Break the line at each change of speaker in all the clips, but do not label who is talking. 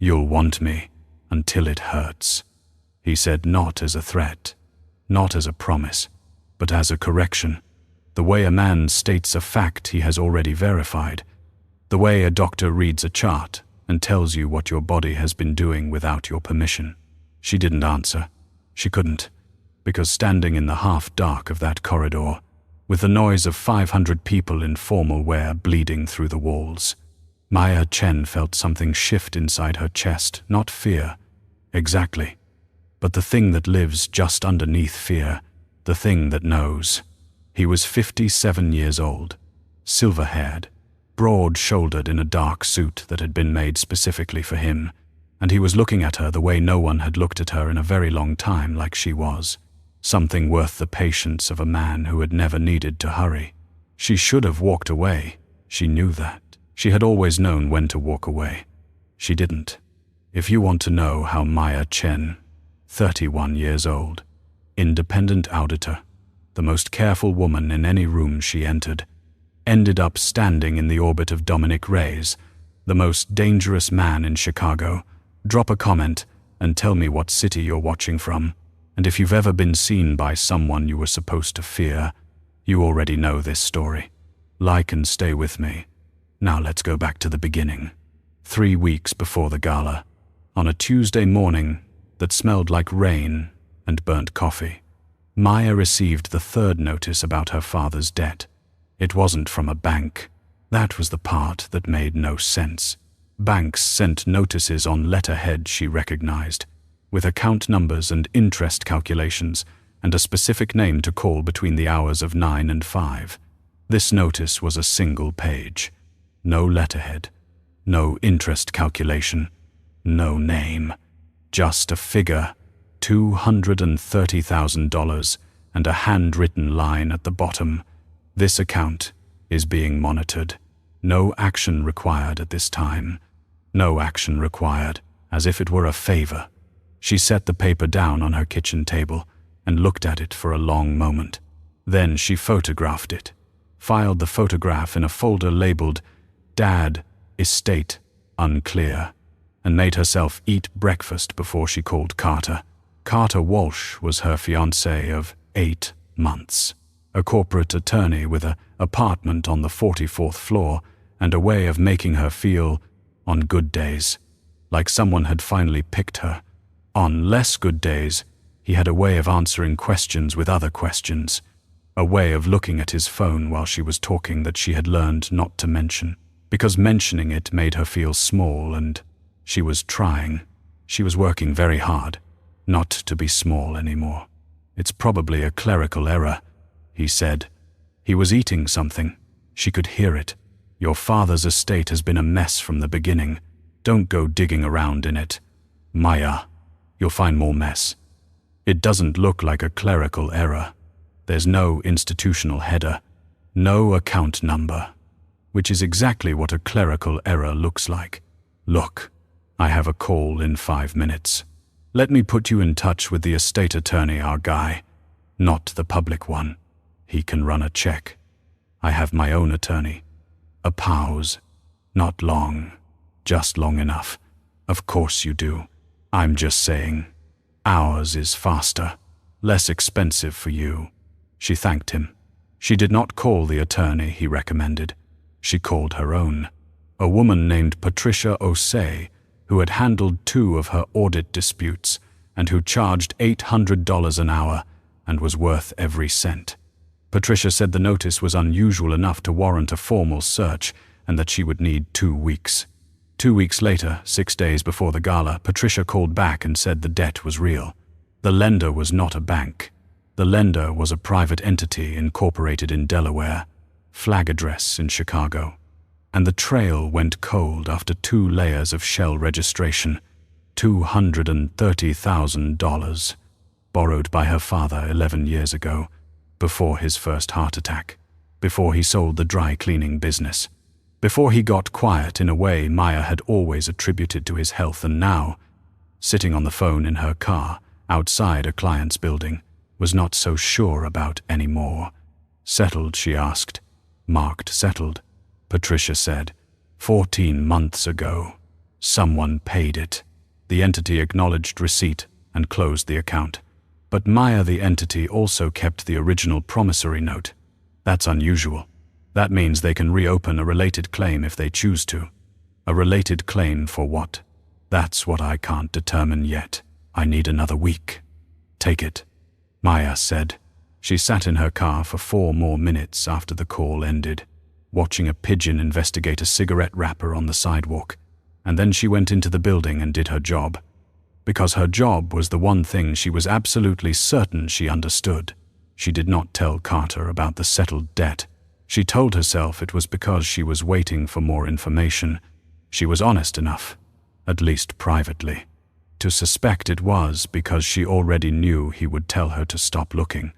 You'll want me until it hurts. He said, not as a threat, not as a promise, but as a correction. The way a man states a fact he has already verified. The way a doctor reads a chart and tells you what your body has been doing without your permission. She didn't answer. She couldn't, because standing in the half-dark of that corridor, with the noise of 500 people in formal wear bleeding through the walls, Chen felt something shift inside her chest, not fear, exactly, but the thing that lives just underneath fear, the thing that knows. He was 57 years old, silver-haired, broad-shouldered in a dark suit that had been made specifically for him, and he was looking at her the way no one had looked at her in a very long time, like she was. Something worth the patience of a man who had never needed to hurry. She should have walked away. She knew that. She had always known when to walk away. She didn't. If you want to know how Chen, 31 years old, independent auditor, the most careful woman in any room she entered, ended up standing in the orbit of Dominic Reyes, the most dangerous man in Chicago, drop a comment and tell me what city you're watching from. And if you've ever been seen by someone you were supposed to fear, you already know this story. Like and stay with me. Now let's go back to the beginning. 3 weeks before the gala, on a Tuesday morning that smelled like rain and burnt coffee, Maya received the third notice about her father's debt. It wasn't from a bank. That was the part that made no sense. Banks sent notices on letterhead she recognized, with account numbers and interest calculations and a specific name to call between the hours of 9 and 5. This notice was a single page. No letterhead, no interest calculation, no name. Just a figure, $230,000, and a handwritten line at the bottom. This account is being monitored. No action required at this time. No action required, as if it were a favor. She set the paper down on her kitchen table and looked at it for a long moment. Then she photographed it, filed the photograph in a folder labeled Dad, Estate, Unclear, and made herself eat breakfast before she called Carter. Carter Walsh was her fiancé of 8 months, a corporate attorney with an apartment on the 44th floor and a way of making her feel, on good days, like someone had finally picked her. On less good days, he had a way of answering questions with other questions, a way of looking at his phone while she was talking that she had learned not to mention, because mentioning it made her feel small, and she was trying. She was working very hard, not to be small anymore. It's probably a clerical error, he said. He was eating something. She could hear it. Your father's estate has been a mess from the beginning. Don't go digging around in it. Maya, you'll find more mess. It doesn't look like a clerical error. There's no institutional header, no account number, which is exactly what a clerical error looks like. Look, I have a call in 5 minutes. Let me put you in touch with the estate attorney, our guy, not the public one. He can run a check. I have my own attorney. A pause. Not long. Just long enough. Of course you do. I'm just saying. Ours is faster, less expensive for you. She thanked him. She did not call the attorney he recommended. She called her own. A woman named Patricia Osei, who had handled 2 of her audit disputes and who charged $800 an hour and was worth every cent. Patricia said the notice was unusual enough to warrant a formal search and that she would need 2 weeks. 2 weeks later, 6 days before the gala, Patricia called back and said the debt was real. The lender was not a bank. The lender was a private entity incorporated in Delaware, flag address in Chicago. And the trail went cold after 2 layers of shell registration, $230,000, borrowed by her father 11 years ago, before his first heart attack, before he sold the dry cleaning business, before he got quiet in a way Maya had always attributed to his health, and now, sitting on the phone in her car outside a client's building, was not so sure about anymore. Settled, she asked. Marked settled. Patricia said, 14 months ago. Someone paid it. The entity acknowledged receipt and closed the account. But Maya, the entity, also kept the original promissory note. That's unusual. That means they can reopen a related claim if they choose to. A related claim for what? That's what I can't determine yet. I need another week. Take it, Maya said. She sat in her car for 4 more minutes after the call ended, watching a pigeon investigate a cigarette wrapper on the sidewalk, and then she went into the building and did her job. Because her job was the one thing she was absolutely certain she understood. She did not tell Carter about the settled debt. She told herself it was because she was waiting for more information. She was honest enough, at least privately, to suspect it was because she already knew he would tell her to stop looking.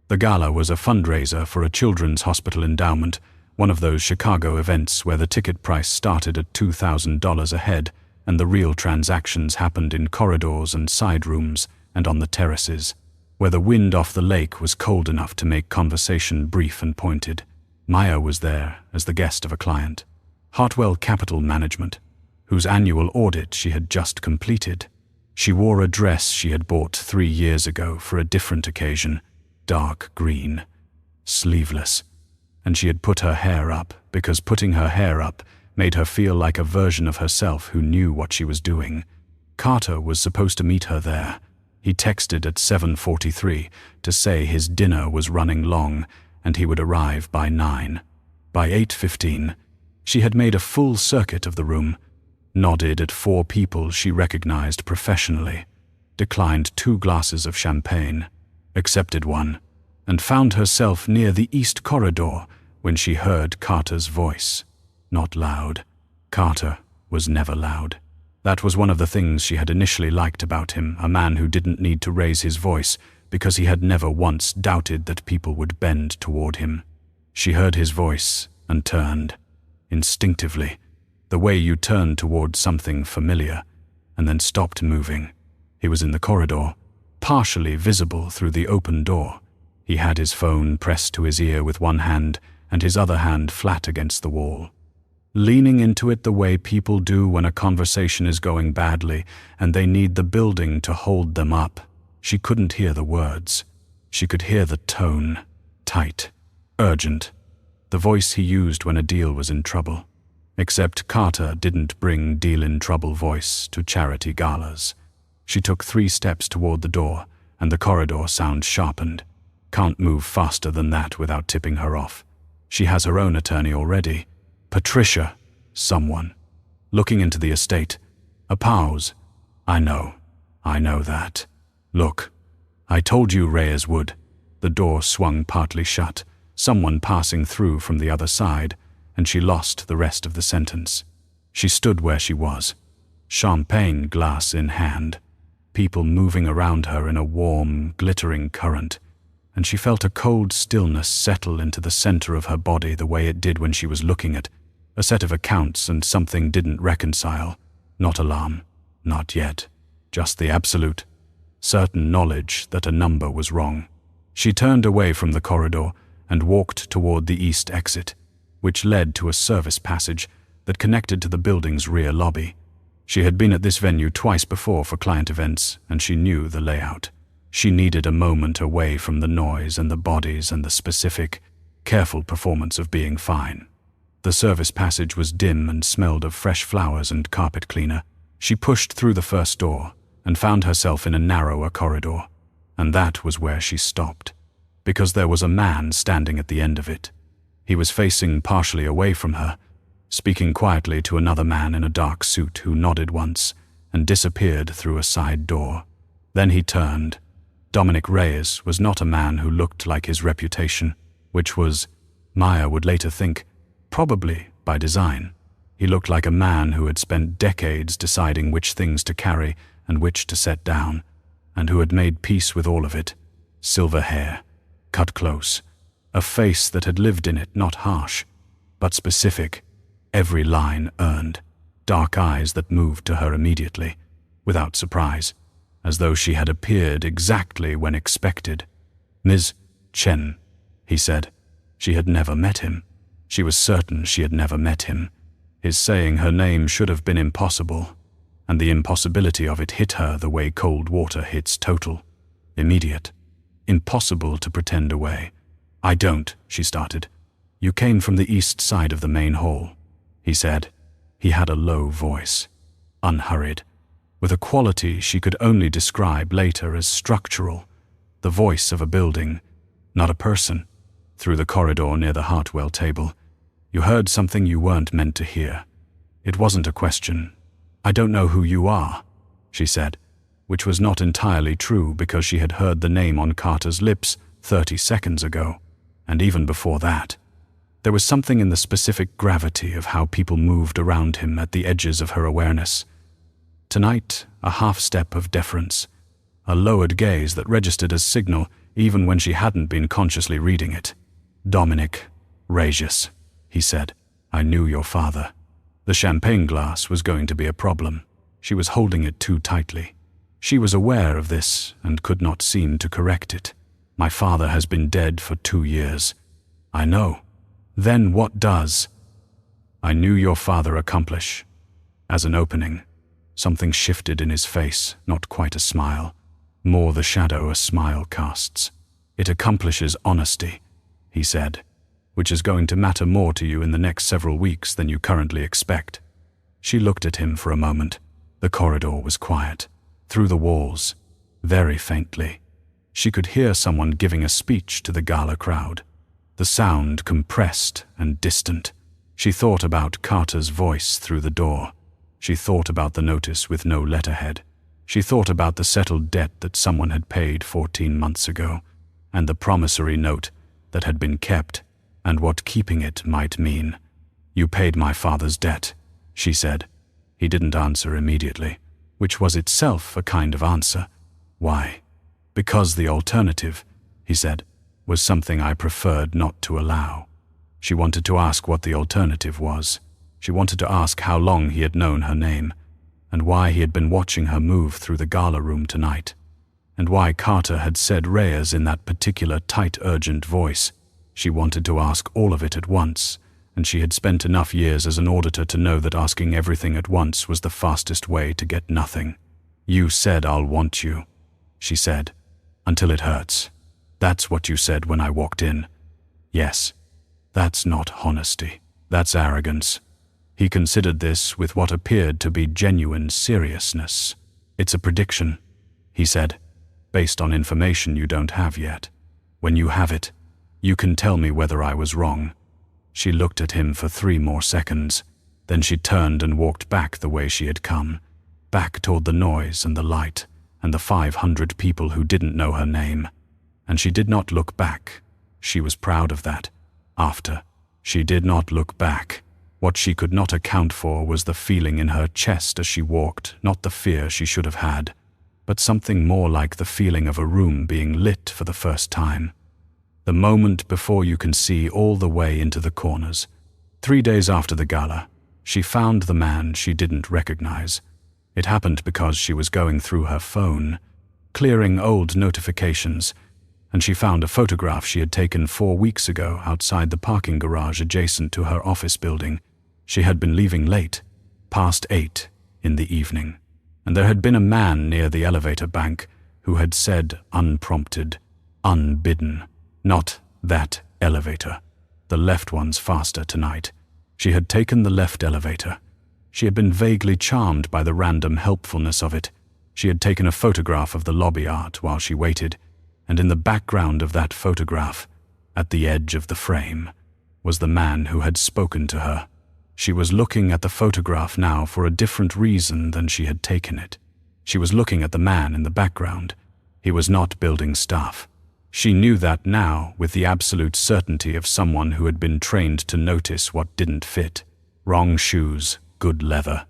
The gala was a fundraiser for a children's hospital endowment, one of those Chicago events where the ticket price started at $2,000 a head and the real transactions happened in corridors and side rooms and on the terraces, where the wind off the lake was cold enough to make conversation brief and pointed. Maya was there as the guest of a client, Hartwell Capital Management, whose annual audit she had just completed. She wore a dress she had bought 3 years ago for a different occasion, dark green, sleeveless, and she had put her hair up because putting her hair up made her feel like a version of herself who knew what she was doing. Carter was supposed to meet her there. He texted at 7:43 to say his dinner was running long and he would arrive by 9. By 8:15, she had made a full circuit of the room, nodded at 4 people she recognized professionally, declined 2 glasses of champagne, accepted one, and found herself near the east corridor when she heard Carter's voice. Not loud. Carter was never loud. That was one of the things she had initially liked about him, a man who didn't need to raise his voice because he had never once doubted that people would bend toward him. She heard his voice and turned, instinctively, the way you turn toward something familiar, and then stopped moving. He was in the corridor, partially visible through the open door. He had his phone pressed to his ear with one hand and his other hand flat against the wall, leaning into it the way people do when a conversation is going badly and they need the building to hold them up. She couldn't hear the words. She could hear the tone, tight, urgent, the voice he used when a deal was in trouble. Except Carter didn't bring deal-in-trouble voice to charity galas. She took 3 steps toward the door, and the corridor sound sharpened. Can't move faster than that without tipping her off. She has her own attorney already. Patricia, someone. Looking into the estate. A pause. I know that. Look, I told you Reyes would. The door swung partly shut, someone passing through from the other side, and she lost the rest of the sentence. She stood where she was, champagne glass in hand, people moving around her in a warm, glittering current, and she felt a cold stillness settle into the center of her body the way it did when she was looking at a set of accounts and something didn't reconcile. Not alarm, not yet, just the absolute, certain knowledge that a number was wrong. She turned away from the corridor and walked toward the east exit, which led to a service passage that connected to the building's rear lobby. She had been at this venue twice before for client events, and she knew the layout. She needed a moment away from the noise and the bodies and the specific, careful performance of being fine. The service passage was dim and smelled of fresh flowers and carpet cleaner. She pushed through the first door and found herself in a narrower corridor, and that was where she stopped, because there was a man standing at the end of it. He was facing partially away from her, speaking quietly to another man in a dark suit who nodded once and disappeared through a side door. Then he turned. Dominic Reyes was not a man who looked like his reputation, which was, Maya would later think, probably by design. He looked like a man who had spent decades deciding which things to carry and which to set down, and who had made peace with all of it. Silver hair, cut close, a face that had lived in it, not harsh, but specific, every line earned, dark eyes that moved to her immediately, without surprise, as though she had appeared exactly when expected. Ms. Chen, he said. She had never met him. She was certain she had never met him. His saying her name should have been impossible, and the impossibility of it hit her the way cold water hits total. Immediate. Impossible to pretend away. "I don't," she started. "You came from the east side of the main hall," he said. He had a low voice, unhurried, with a quality she could only describe later as structural, the voice of a building, not a person. Through the corridor near the Hartwell table, "You heard something you weren't meant to hear. It wasn't a question. I don't know who you are," she said, which was not entirely true because she had heard the name on Carter's lips 30 seconds ago, and even before that. There was something in the specific gravity of how people moved around him at the edges of her awareness. Tonight, a half-step of deference, a lowered gaze that registered as signal even when she hadn't been consciously reading it. "Dominic Reyes," he said. "I knew your father." The champagne glass was going to be a problem. She was holding it too tightly. She was aware of this and could not seem to correct it. "My father has been dead for 2 years. "I know. Then what does?" "I knew your father accomplish." As an opening, something shifted in his face, not quite a smile, more the shadow a smile casts. "It accomplishes honesty," he said, "which is going to matter more to you in the next several weeks than you currently expect." She looked at him for a moment. The corridor was quiet. Through the walls, very faintly, she could hear someone giving a speech to the gala crowd. The sound compressed and distant. She thought about Carter's voice through the door. She thought about the notice with no letterhead. She thought about the settled debt that someone had paid 14 months ago, and the promissory note that had been kept, and what keeping it might mean. "You paid my father's debt," she said. He didn't answer immediately, which was itself a kind of answer. "Why?" "Because the alternative," he said, "was something I preferred not to allow." She wanted to ask what the alternative was. She wanted to ask how long he had known her name, and why he had been watching her move through the gala room tonight, and why Carter had said Reyes in that particular tight, urgent voice. She wanted to ask all of it at once, and she had spent enough years as an auditor to know that asking everything at once was the fastest way to get nothing. "You said I'll want you," she said, "until it hurts. That's what you said when I walked in." "Yes. That's not honesty. That's arrogance." He considered this with what appeared to be genuine seriousness. "It's a prediction," he said, "based on information you don't have yet. When you have it, you can tell me whether I was wrong." She looked at him for 3 more seconds. Then she turned and walked back the way she had come, back toward the noise and the light and the 500 people who didn't know her name. And she did not look back. She was proud of that. After, she did not look back. What she could not account for was the feeling in her chest as she walked, not the fear she should have had, but something more like the feeling of a room being lit for the first time. The moment before you can see all the way into the corners. 3 days after the gala, she found the man she didn't recognize. It happened because she was going through her phone, clearing old notifications, and she found a photograph she had taken 4 weeks ago outside the parking garage adjacent to her office building. She had been leaving late, past 8 in the evening, and there had been a man near the elevator bank who had said unprompted, unbidden, "Not that elevator. The left one's faster tonight." She had taken the left elevator. She had been vaguely charmed by the random helpfulness of it. She had taken a photograph of the lobby art while she waited, and in the background of that photograph, at the edge of the frame, was the man who had spoken to her. She was looking at the photograph now for a different reason than she had taken it. She was looking at the man in the background. He was not building staff. She knew that now with the absolute certainty of someone who had been trained to notice what didn't fit. Wrong shoes, good leather,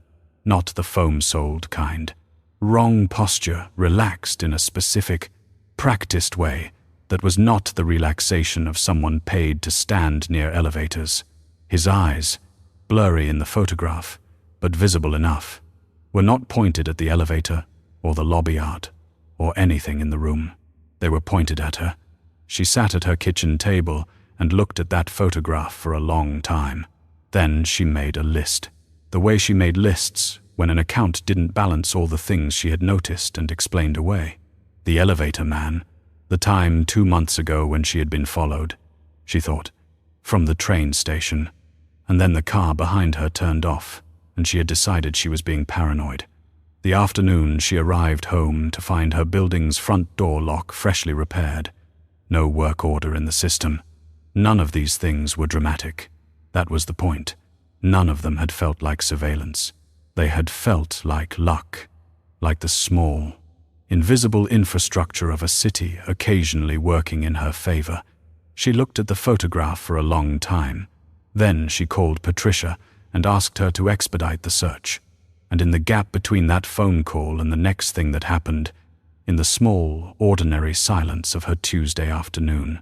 not the foam-soled kind. Wrong posture, relaxed in a specific, practiced way that was not the relaxation of someone paid to stand near elevators. His eyes, blurry in the photograph, but visible enough, were not pointed at the elevator or the lobby art or anything in the room. They were pointed at her. She sat at her kitchen table and looked at that photograph for a long time. Then she made a list. the way she made lists when an account didn't balance all the things she had noticed and explained away. The elevator man, the time 2 months ago when she had been followed, she thought, from the train station, and then the car behind her turned off, and she had decided she was being paranoid. The afternoon she arrived home to find her building's front door lock freshly repaired. No work order in the system. None of these things were dramatic. That was the point. None of them had felt like surveillance. They had felt like luck, like the small, invisible infrastructure of a city occasionally working in her favor. She looked at the photograph for a long time. Then she called Patricia and asked her to expedite the search. And in the gap between that phone call and the next thing that happened, in the small, ordinary silence of her Tuesday afternoon,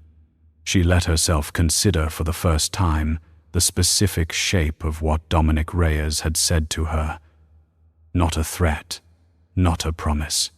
she let herself consider for the first time the specific shape of what Dominic Reyes had said to her. Not a threat, not a promise,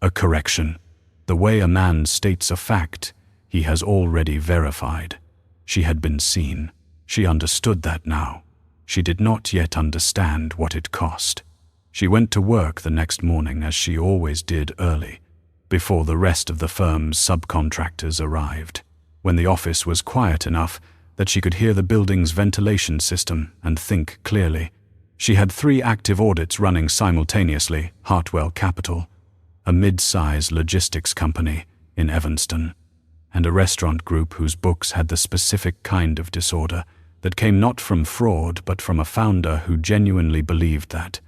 a correction. The way a man states a fact he has already verified. She had been seen. She understood that now. She did not yet understand what it cost. She went to work the next morning as she always did early, before the rest of the firm's subcontractors arrived, when the office was quiet enough that she could hear the building's ventilation system and think clearly. She had 3 active audits running simultaneously: Hartwell Capital, a mid-size logistics company in Evanston, and a restaurant group whose books had the specific kind of disorder that came not from fraud but from a founder who genuinely believed that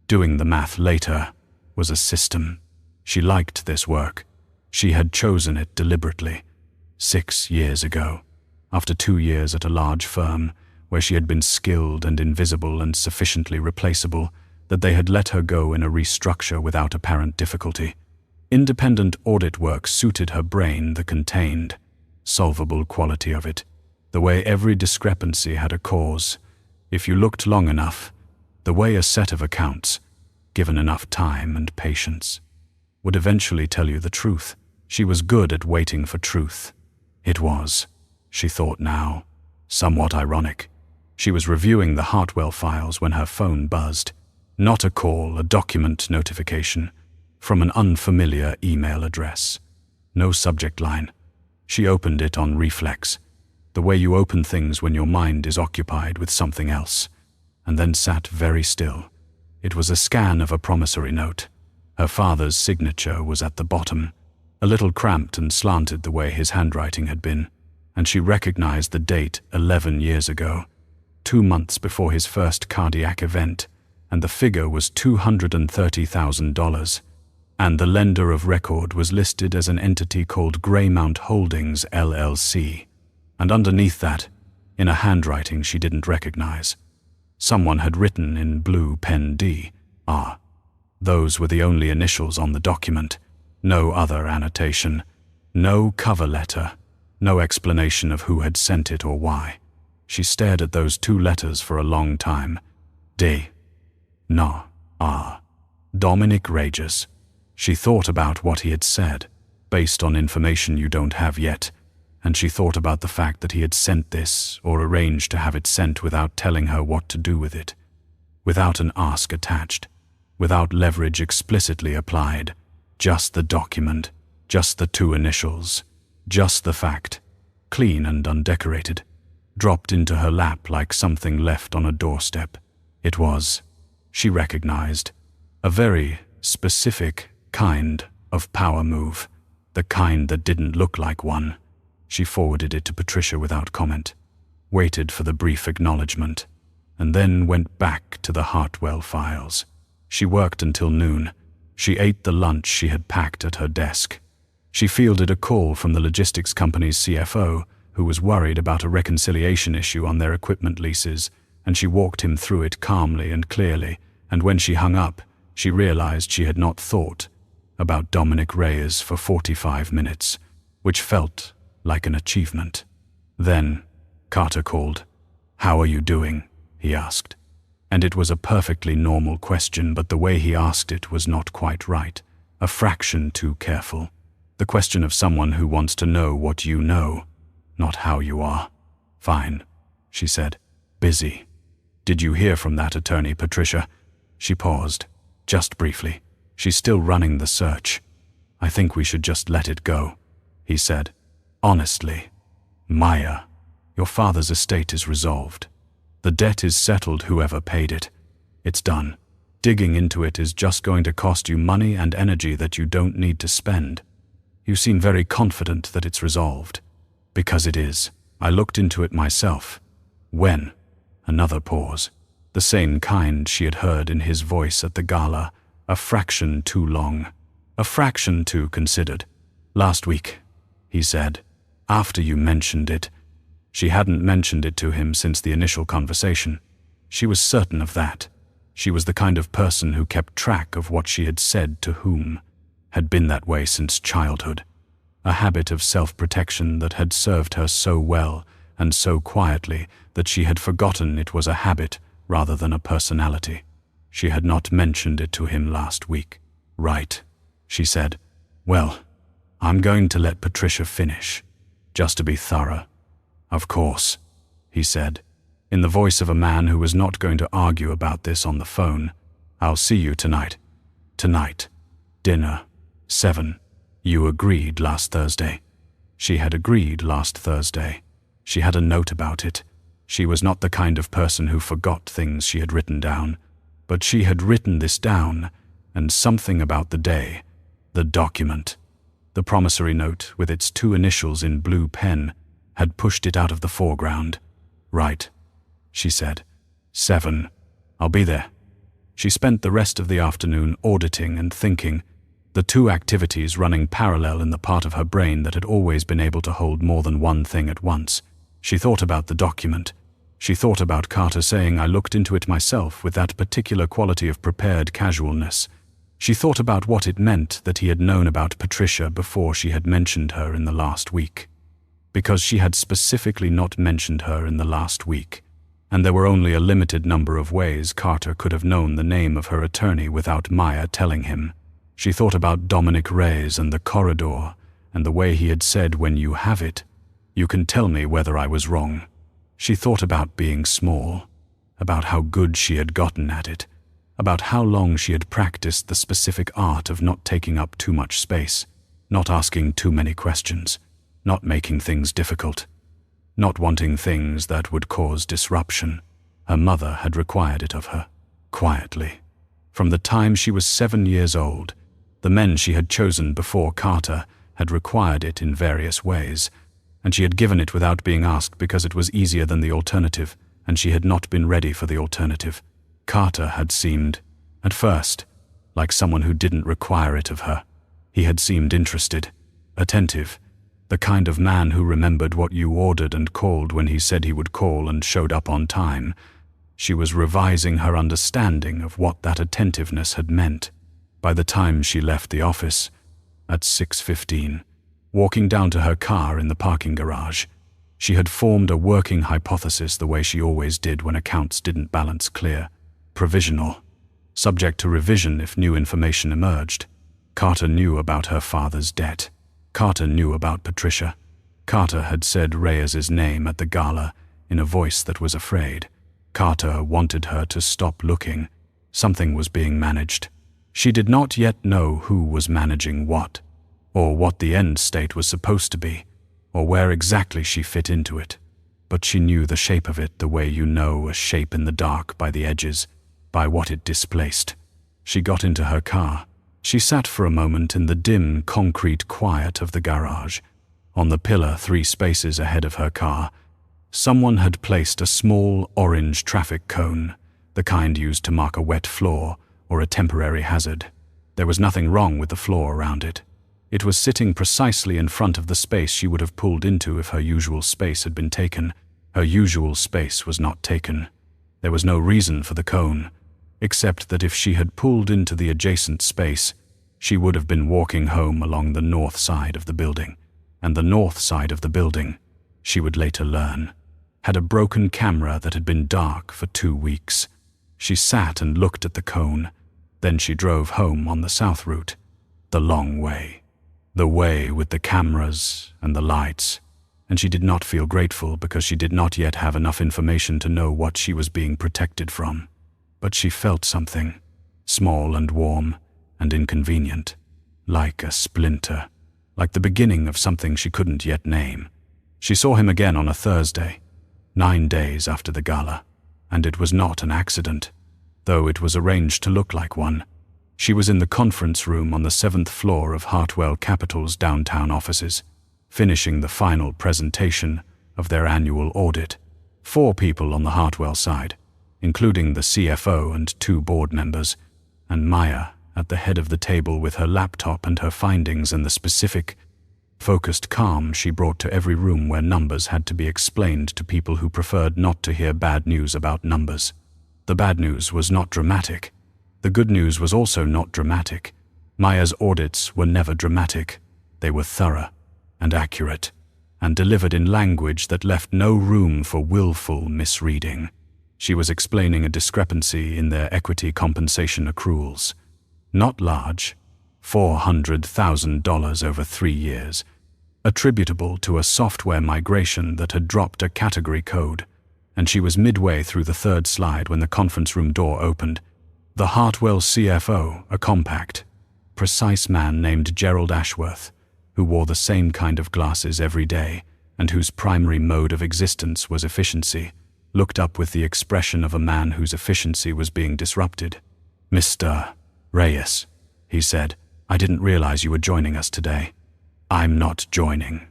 doing the math later was a system. She liked this work. She had chosen it deliberately. 6 years ago, after 2 years at a large firm where she had been skilled and invisible and sufficiently replaceable that they had let her go in a restructure without apparent difficulty. Independent audit work suited her brain, the contained, solvable quality of it, the way every discrepancy had a cause, if you looked long enough, the way a set of accounts, given enough time and patience, would eventually tell you the truth. She was good at waiting for truth. It was, she thought now, somewhat ironic. She was reviewing the Hartwell files when her phone buzzed. Not a call, a document notification, from an unfamiliar email address. No subject line. She opened it on reflex, the way you open things when your mind is occupied with something else, and then sat very still. It was a scan of a promissory note. Her father's signature was at the bottom, a little cramped and slanted the way his handwriting had been, and she recognized the date 11 years ago, 2 months before his first cardiac event, and the figure was $230,000, and the lender of record was listed as an entity called Greymount Holdings, LLC, and underneath that, in a handwriting she didn't recognize, someone had written in blue pen D.R. Those were the only initials on the document, no other annotation, no cover letter, no explanation of who had sent it or why. She stared at those 2 letters for a long time. D.R. Dominic Reyes. She thought about what he had said, based on information you don't have yet, and she thought about the fact that he had sent this or arranged to have it sent without telling her what to do with it, without an ask attached, without leverage explicitly applied, just the document, just the 2 initials, just the fact, clean and undecorated, dropped into her lap like something left on a doorstep. It was, she recognized, a very specific kind of power move, the kind that didn't look like one. She forwarded it to Patricia without comment, waited for the brief acknowledgement, and then went back to the Hartwell files. She worked until noon. She ate the lunch she had packed at her desk. She fielded a call from the logistics company's CFO, who was worried about a reconciliation issue on their equipment leases, and she walked him through it calmly and clearly, and when she hung up, she realized she had not thought about Dominic Reyes for 45 minutes, which felt like an achievement. Then Carter called. "How are you doing?" he asked. And it was a perfectly normal question, but the way he asked it was not quite right, a fraction too careful. The question of someone who wants to know what you know, not how you are. "Fine," she said. "Busy." Did you hear from that attorney, Patricia? She paused, just briefly. She's still running the search. I think we should just let it go, he said. Honestly, Maya, your father's estate is resolved. The debt is settled, whoever paid it. It's done. Digging into it is just going to cost you money and energy that you don't need to spend. You seem very confident that it's resolved. Because it is. I looked into it myself. When? Another pause. The same kind she had heard in his voice at the gala, a fraction too long, a fraction too considered. Last week, he said, after you mentioned it. She hadn't mentioned it to him since the initial conversation. She was certain of that. She was the kind of person who kept track of what she had said to whom, had been that way since childhood. A habit of self-protection that had served her so well and so quietly that she had forgotten it was a habit rather than a personality. She had not mentioned it to him last week. Right, she said. Well, I'm going to let Patricia finish, just to be thorough. Of course, he said, in the voice of a man who was not going to argue about this on the phone. I'll see you tonight. Tonight. Dinner. 7. You agreed last Thursday. She had agreed last Thursday. She had a note about it. She was not the kind of person who forgot things she had written down. But she had written this down, and something about the day, the document, the promissory note with its 2 initials in blue pen, had pushed it out of the foreground. Right, she said. 7. I'll be there. She spent the rest of the afternoon auditing and thinking, the 2 activities running parallel in the part of her brain that had always been able to hold more than one thing at once. She thought about the document. She thought about Carter saying, I looked into it myself with that particular quality of prepared casualness. She thought about what it meant that he had known about Patricia before she had mentioned her in the last week. Because she had specifically not mentioned her in the last week, and there were only a limited number of ways Carter could have known the name of her attorney without Maya telling him. She thought about Dominic Reyes and the corridor, and the way he had said, when you have it, you can tell me whether I was wrong. She thought about being small, about how good she had gotten at it, about how long she had practiced the specific art of not taking up too much space, not asking too many questions, not making things difficult, not wanting things that would cause disruption. Her mother had required it of her, quietly. From the time she was 7 years old, the men she had chosen before Carter had required it in various ways, and she had given it without being asked because it was easier than the alternative, and she had not been ready for the alternative. Carter had seemed, at first, like someone who didn't require it of her. He had seemed interested, attentive, the kind of man who remembered what you ordered and called when he said he would call and showed up on time. She was revising her understanding of what that attentiveness had meant. By the time she left the office, at 6:15, walking down to her car in the parking garage, she had formed a working hypothesis the way she always did when accounts didn't balance clear. Provisional, subject to revision if new information emerged. Carter knew about her father's debt. Carter knew about Patricia. Carter had said Reyes's name at the gala in a voice that was afraid. Carter wanted her to stop looking. Something was being managed. She did not yet know who was managing what, or what the end state was supposed to be, or where exactly she fit into it. But she knew the shape of it the way you know a shape in the dark by the edges, by what it displaced. She got into her car. She sat for a moment in the dim concrete quiet of the garage. On the pillar 3 spaces ahead of her car, someone had placed a small orange traffic cone, the kind used to mark a wet floor or a temporary hazard. There was nothing wrong with the floor around it. It was sitting precisely in front of the space she would have pulled into if her usual space had been taken. Her usual space was not taken. There was no reason for the cone, except that if she had pulled into the adjacent space, she would have been walking home along the north side of the building, and the north side of the building, she would later learn, had a broken camera that had been dark for 2 weeks. She sat and looked at the cone. Then she drove home on the south route, the long way, the way with the cameras and the lights. and she did not feel grateful because she did not yet have enough information to know what she was being protected from. But she felt something, small and warm and inconvenient, like a splinter, like the beginning of something she couldn't yet name. She saw him again on a Thursday, 9 days after the gala, and it was not an accident, though it was arranged to look like one. She was in the conference room on the 7th floor of Hartwell Capital's downtown offices, finishing the final presentation of their annual audit. 4 people on the Hartwell side, including the CFO and 2 board members, and Maya at the head of the table with her laptop and her findings and the specific, focused calm she brought to every room where numbers had to be explained to people who preferred not to hear bad news about numbers. The bad news was not dramatic. The good news was also not dramatic. Maya's audits were never dramatic. They were thorough and accurate, and delivered in language that left no room for willful misreading. She was explaining a discrepancy in their equity compensation accruals. Not large, $400,000 over 3 years, attributable to a software migration that had dropped a category code, and she was midway through the 3rd slide when the conference room door opened. The Hartwell CFO, a compact, precise man named Gerald Ashworth, who wore the same kind of glasses every day and whose primary mode of existence was efficiency, looked up with the expression of a man whose efficiency was being disrupted. "Mr. Reyes," he said, "I didn't realize you were joining us today." "I'm not joining,"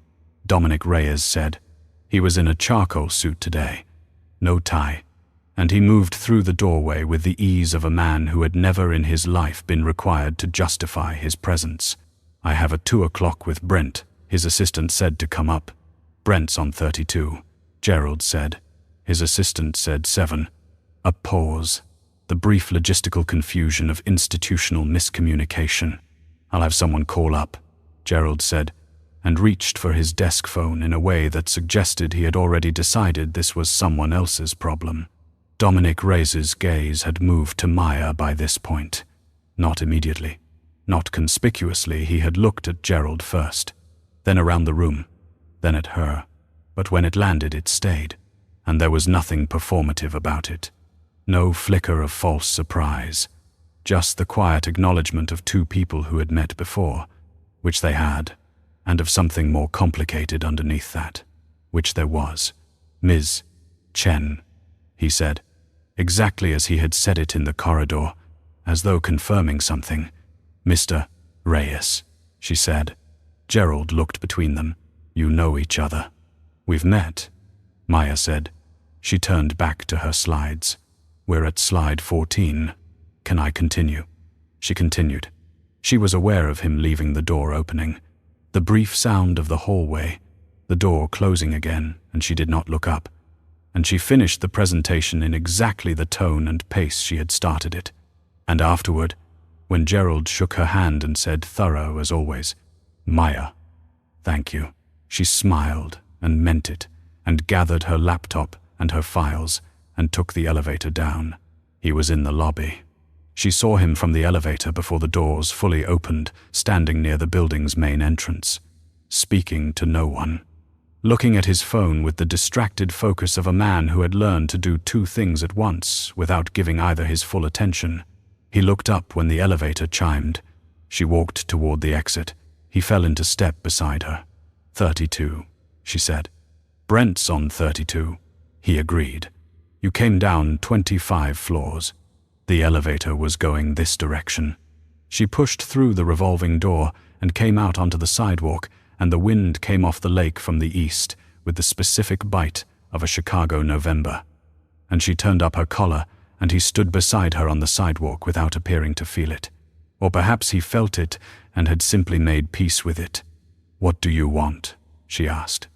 Dominic Reyes said. He was in a charcoal suit today, no tie, and he moved through the doorway with the ease of a man who had never in his life been required to justify his presence. "I have a 2 o'clock with Brent," his assistant said to come up. "Brent's on 32, Gerald said. His assistant said 7. A pause. The brief logistical confusion of institutional miscommunication. "I'll have someone call up," Gerald said, and reached for his desk phone in a way that suggested he had already decided this was someone else's problem. Dominic Reyes's gaze had moved to Maya by this point. Not immediately. Not conspicuously, he had looked at Gerald first, then around the room, then at her. But when it landed, it stayed, and there was nothing performative about it. No flicker of false surprise, just the quiet acknowledgement of 2 people who had met before, which they had, and of something more complicated underneath that, which there was. "Ms. Chen," he said, exactly as he had said it in the corridor, as though confirming something. "Mr. Reyes," she said. Gerald looked between them. "You know each other." "We've met," Maya said. She turned back to her slides. "We're at slide 14. Can I continue?" She continued. She was aware of him leaving the door opening, the brief sound of the hallway, the door closing again, and she did not look up. And she finished the presentation in exactly the tone and pace she had started it. And afterward, when Gerald shook her hand and said, thorough as always, "Maya, thank you," she smiled and meant it, and gathered her laptop and her files and took the elevator down. He was in the lobby. She saw him from the elevator before the doors fully opened, standing near the building's main entrance, speaking to no one, looking at his phone with the distracted focus of a man who had learned to do 2 things at once without giving either his full attention. He looked up when the elevator chimed. She walked toward the exit. He fell into step beside her. 32, she said. "Brent's on 32, he agreed. "You came down 25 floors. The elevator was going this direction." She pushed through the revolving door and came out onto the sidewalk, and the wind came off the lake from the east with the specific bite of a Chicago November. And she turned up her collar, and he stood beside her on the sidewalk without appearing to feel it. Or perhaps he felt it and had simply made peace with it. "What do you want?" she asked.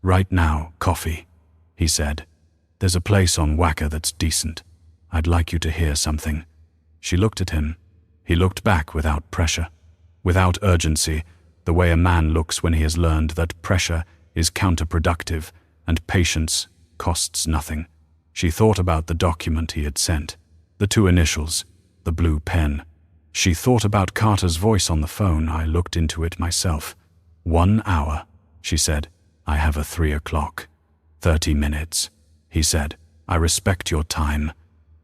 "Right now, coffee," he said. "There's a place on Wacker that's decent. I'd like you to hear something." She looked at him. He looked back without pressure, without urgency, the way a man looks when he has learned that pressure is counterproductive and patience costs nothing. She thought about the document he had sent, the 2 initials, the blue pen. She thought about Carter's voice on the phone. "I looked into it myself." 1 hour, she said. I have a 3 o'clock. 30 minutes, he said. I respect your time.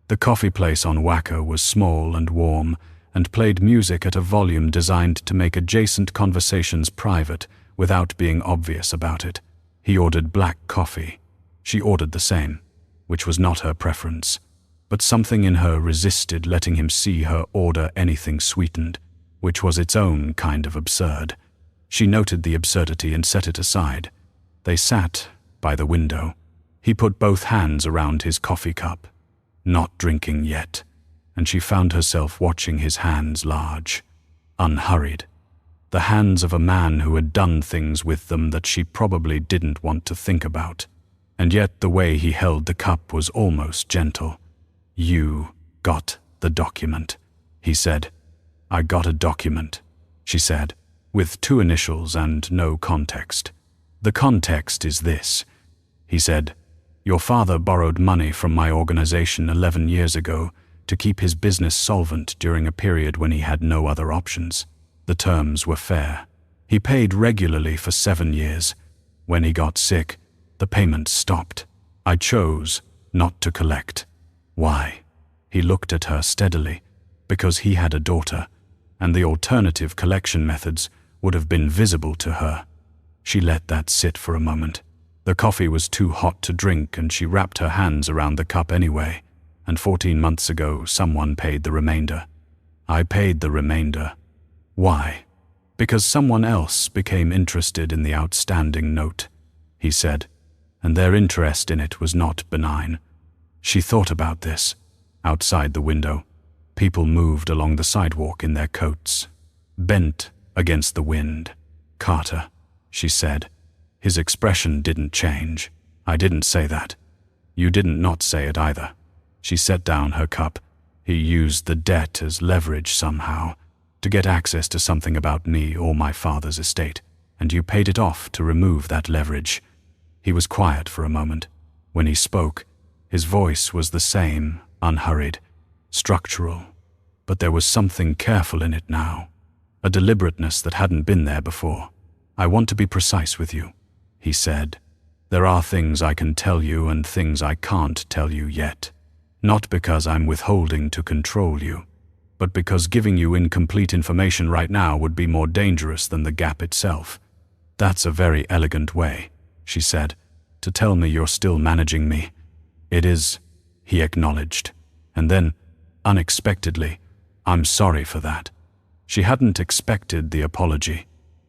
The coffee place on Wacker was small and warm and played music at a volume designed to make adjacent conversations private without being obvious about it. He ordered black coffee. She ordered the same, which was not her preference, but something in her resisted letting him see her order anything sweetened, which was its own kind of absurd. She noted the absurdity and set it aside. They sat by the window. He put both hands around his coffee cup, not drinking yet, and she found herself watching his hands large, unhurried. The hands of a man who had done things with them that she probably didn't want to think about. And yet the way he held the cup was almost gentle. You got the document, he said. I got a document, she said, with 2 initials and no context. The context is this, he said. Your father borrowed money from my organization 11 years ago to keep his business solvent during a period when he had no other options. The terms were fair. He paid regularly for 7 years. When he got sick, the payments stopped. I chose not to collect. Why? He looked at her steadily. Because he had a daughter, and the alternative collection methods would have been visible to her. She let that sit for a moment. The coffee was too hot to drink, and she wrapped her hands around the cup anyway, and 14 months ago someone paid the remainder. I paid the remainder. Why? Because someone else became interested in the outstanding note, he said, and their interest in it was not benign. She thought about this. Outside the window, people moved along the sidewalk in their coats, bent against the wind. Carter, she said. His expression didn't change. I didn't say that. You didn't not say it either. She set down her cup. He used the debt as leverage somehow, to get access to something about me or my father's estate, and you paid it off to remove that leverage. He was quiet for a moment. When he spoke, his voice was the same, unhurried, structural, but there was something careful in it now, a deliberateness that hadn't been there before. I want to be precise with you, he said. There are things I can tell you and things I can't tell you yet. Not because I'm withholding to control you, but because giving you incomplete information right now would be more dangerous than the gap itself. That's a very elegant way, she said, to tell me you're still managing me. It is, he acknowledged, and then, unexpectedly, I'm sorry for that. She hadn't expected the apology.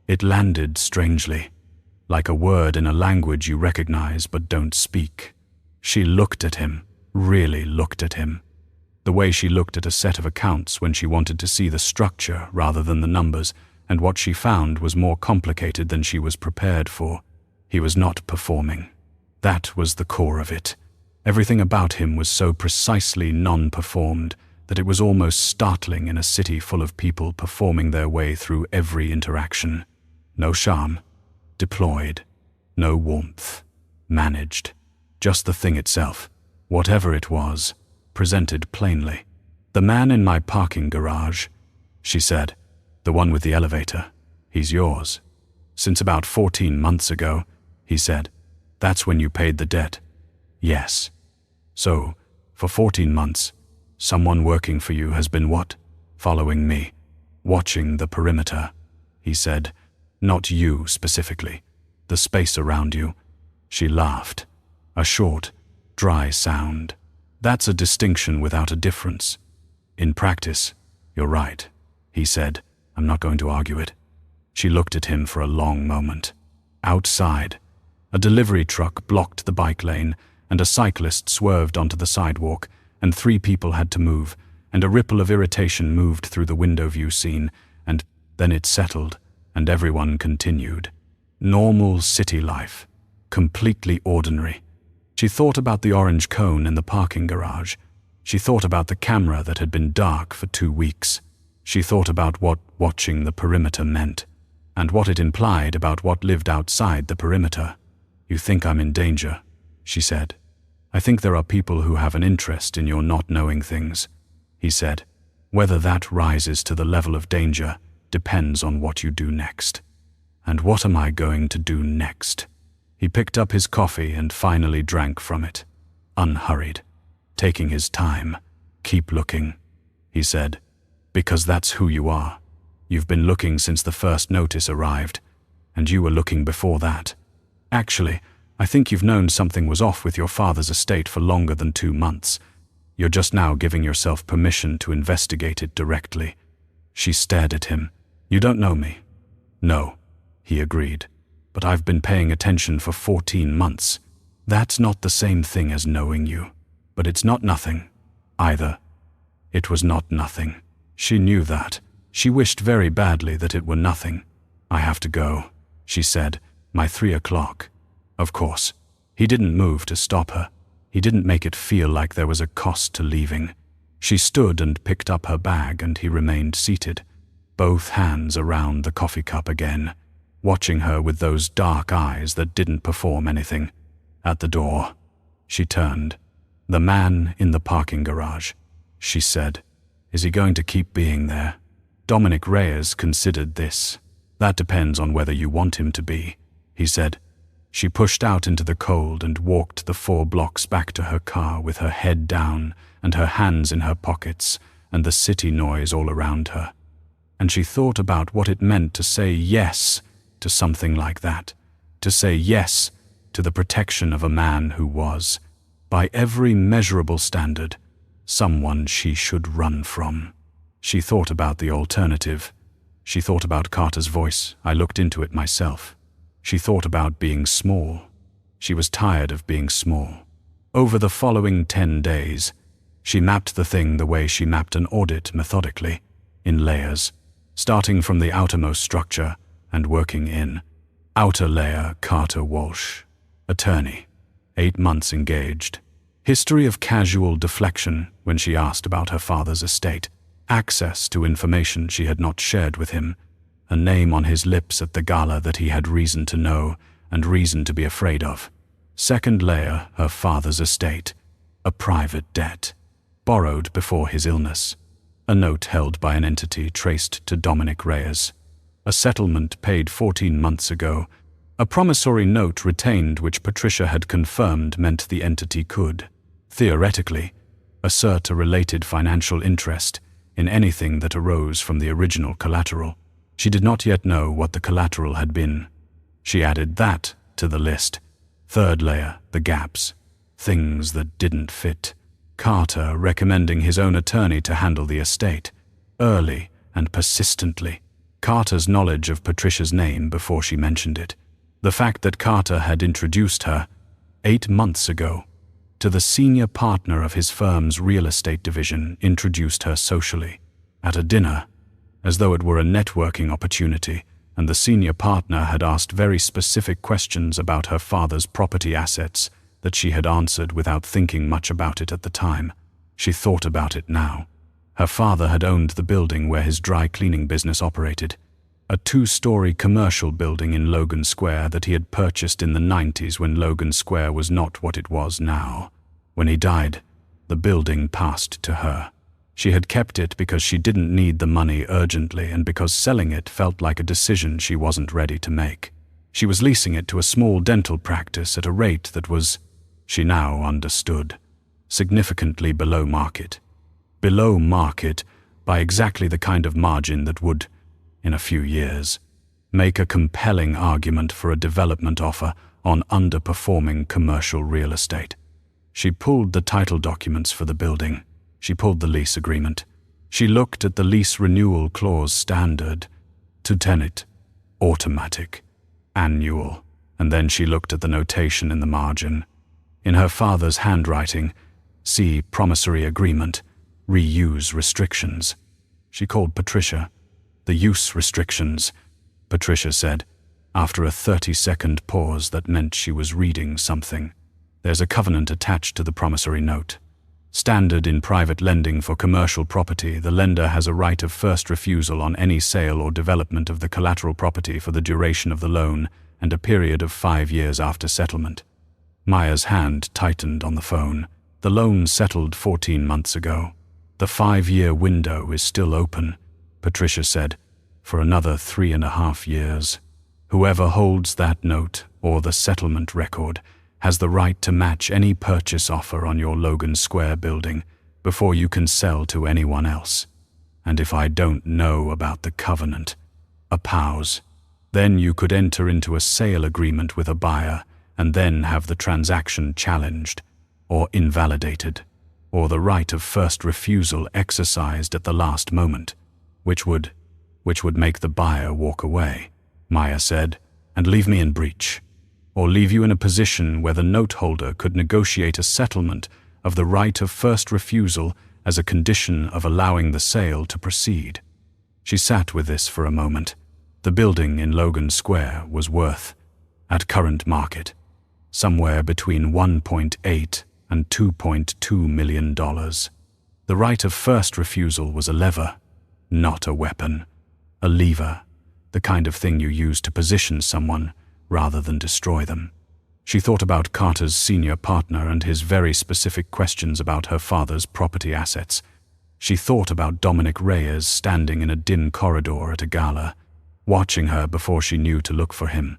It landed strangely, like a word in a language you recognize but don't speak. She looked at him, really looked at him, the way she looked at a set of accounts when she wanted to see the structure rather than the numbers, and what she found was more complicated than she was prepared for. He was not performing. That was the core of it. Everything about him was so precisely non-performed that it was almost startling in a city full of people performing their way through every interaction. No charm, deployed, no warmth, managed, just the thing itself, whatever it was, presented plainly. The man in my parking garage, she said, the one with the elevator, he's yours. Since about 14 months ago, he said. That's when you paid the debt. Yes. So, for 14 months, someone working for you has been what? Following me, watching the perimeter, he said. Not you specifically, the space around you. She laughed, a short, dry sound. That's a distinction without a difference. In practice, you're right, he said. I'm not going to argue it. She looked at him for a long moment. Outside, a delivery truck blocked the bike lane, and a cyclist swerved onto the sidewalk, and 3 people had to move, and a ripple of irritation moved through the window view scene, and then it settled, and everyone continued. Normal city life, completely ordinary. She thought about the orange cone in the parking garage. She thought about the camera that had been dark for 2 weeks. She thought about what watching the perimeter meant, and what it implied about what lived outside the perimeter. You think I'm in danger, she said. I think there are people who have an interest in your not knowing things, he said. Whether that rises to the level of danger depends on what you do next. And what am I going to do next? He picked up his coffee and finally drank from it, unhurried, taking his time. "Keep looking," he said, "because that's who you are. You've been looking since the first notice arrived, and you were looking before that. Actually, I think you've known something was off with your father's estate for longer than 2 months. You're just now giving yourself permission to investigate it directly." She stared at him. "You don't know me." "No," he agreed, "but I've been paying attention for 14 months. That's not the same thing as knowing you. But it's not nothing, either." It was not nothing. She knew that. She wished very badly that it were nothing. "I have to go," she said. "My 3 o'clock. Of course. He didn't move to stop her. He didn't make it feel like there was a cost to leaving. She stood and picked up her bag, and he remained seated, both hands around the coffee cup again, watching her with those dark eyes that didn't perform anything. At the door, she turned. "The man in the parking garage," she said. "Is he going to keep being there?" Dominic Reyes considered this. "That depends on whether you want him to be," he said. She pushed out into the cold and walked the 4 blocks back to her car with her head down and her hands in her pockets and the city noise all around her. And she thought about what it meant to say yes to something like that, to say yes to the protection of a man who was, by every measurable standard, someone she should run from. She thought about the alternative. She thought about Carter's voice. "I looked into it myself." She thought about being small. She was tired of being small. Over the following 10 days, she mapped the thing the way she mapped an audit methodically, in layers, starting from the outermost structure and working in. Outer layer, Carter Walsh. Attorney. 8 months engaged. History of casual deflection when she asked about her father's estate. Access to information she had not shared with him. A name on his lips at the gala that he had reason to know and reason to be afraid of. Second layer, her father's estate. A private debt. Borrowed before his illness. A note held by an entity traced to Dominic Reyes. A settlement paid 14 months ago. A promissory note retained which Patricia had confirmed meant the entity could, theoretically, assert a related financial interest in anything that arose from the original collateral. She did not yet know what the collateral had been. She added that to the list. Third layer, the gaps. Things that didn't fit. Carter recommending his own attorney to handle the estate. Early and persistently. Carter's knowledge of Patricia's name before she mentioned it. The fact that Carter had introduced her, 8 months ago, to the senior partner of his firm's real estate division, introduced her socially, at a dinner, as though it were a networking opportunity, and the senior partner had asked very specific questions about her father's property assets that she had answered without thinking much about it at the time. She thought about it now. Her father had owned the building where his dry cleaning business operated, a 2-story commercial building in Logan Square that he had purchased in the 90s when Logan Square was not what it was now. When he died, the building passed to her. She had kept it because she didn't need the money urgently and because selling it felt like a decision she wasn't ready to make. She was leasing it to a small dental practice at a rate that was, she now understood, significantly below market. Below market by exactly the kind of margin that would, in a few years, make a compelling argument for a development offer on underperforming commercial real estate. She pulled the title documents for the building. She pulled the lease agreement. She looked at the lease renewal clause standard, to tenant, automatic, annual, and then she looked at the notation in the margin. In her father's handwriting, see promissory agreement, reuse restrictions. She called Patricia. "The use restrictions," Patricia said, after a 30-second pause that meant she was reading something. "There's a covenant attached to the promissory note. Standard in private lending for commercial property, the lender has a right of first refusal on any sale or development of the collateral property for the duration of the loan and a period of 5 years after settlement." Maya's hand tightened on the phone. "The loan settled 14 months ago. The 5-year window is still open," Patricia said, "for another 3.5 years. Whoever holds that note or the settlement record has the right to match any purchase offer on your Logan Square building before you can sell to anyone else. And if I don't know about the covenant, a POWs, then you could enter into a sale agreement with a buyer and then have the transaction challenged or invalidated, or the right of first refusal exercised at the last moment, which would make the buyer walk away, Maya said, and leave me in breach, or leave you in a position where the note holder could negotiate a settlement of the right of first refusal as a condition of allowing the sale to proceed. She sat with this for a moment. The building in Logan Square was worth, at current market, somewhere between $1.8 and $2.2 million. The right of first refusal was a lever, not a weapon. A lever, the kind of thing you use to position someone rather than destroy them. She thought about Carter's senior partner and his very specific questions about her father's property assets. She thought about Dominic Reyes standing in a dim corridor at a gala, watching her before she knew to look for him,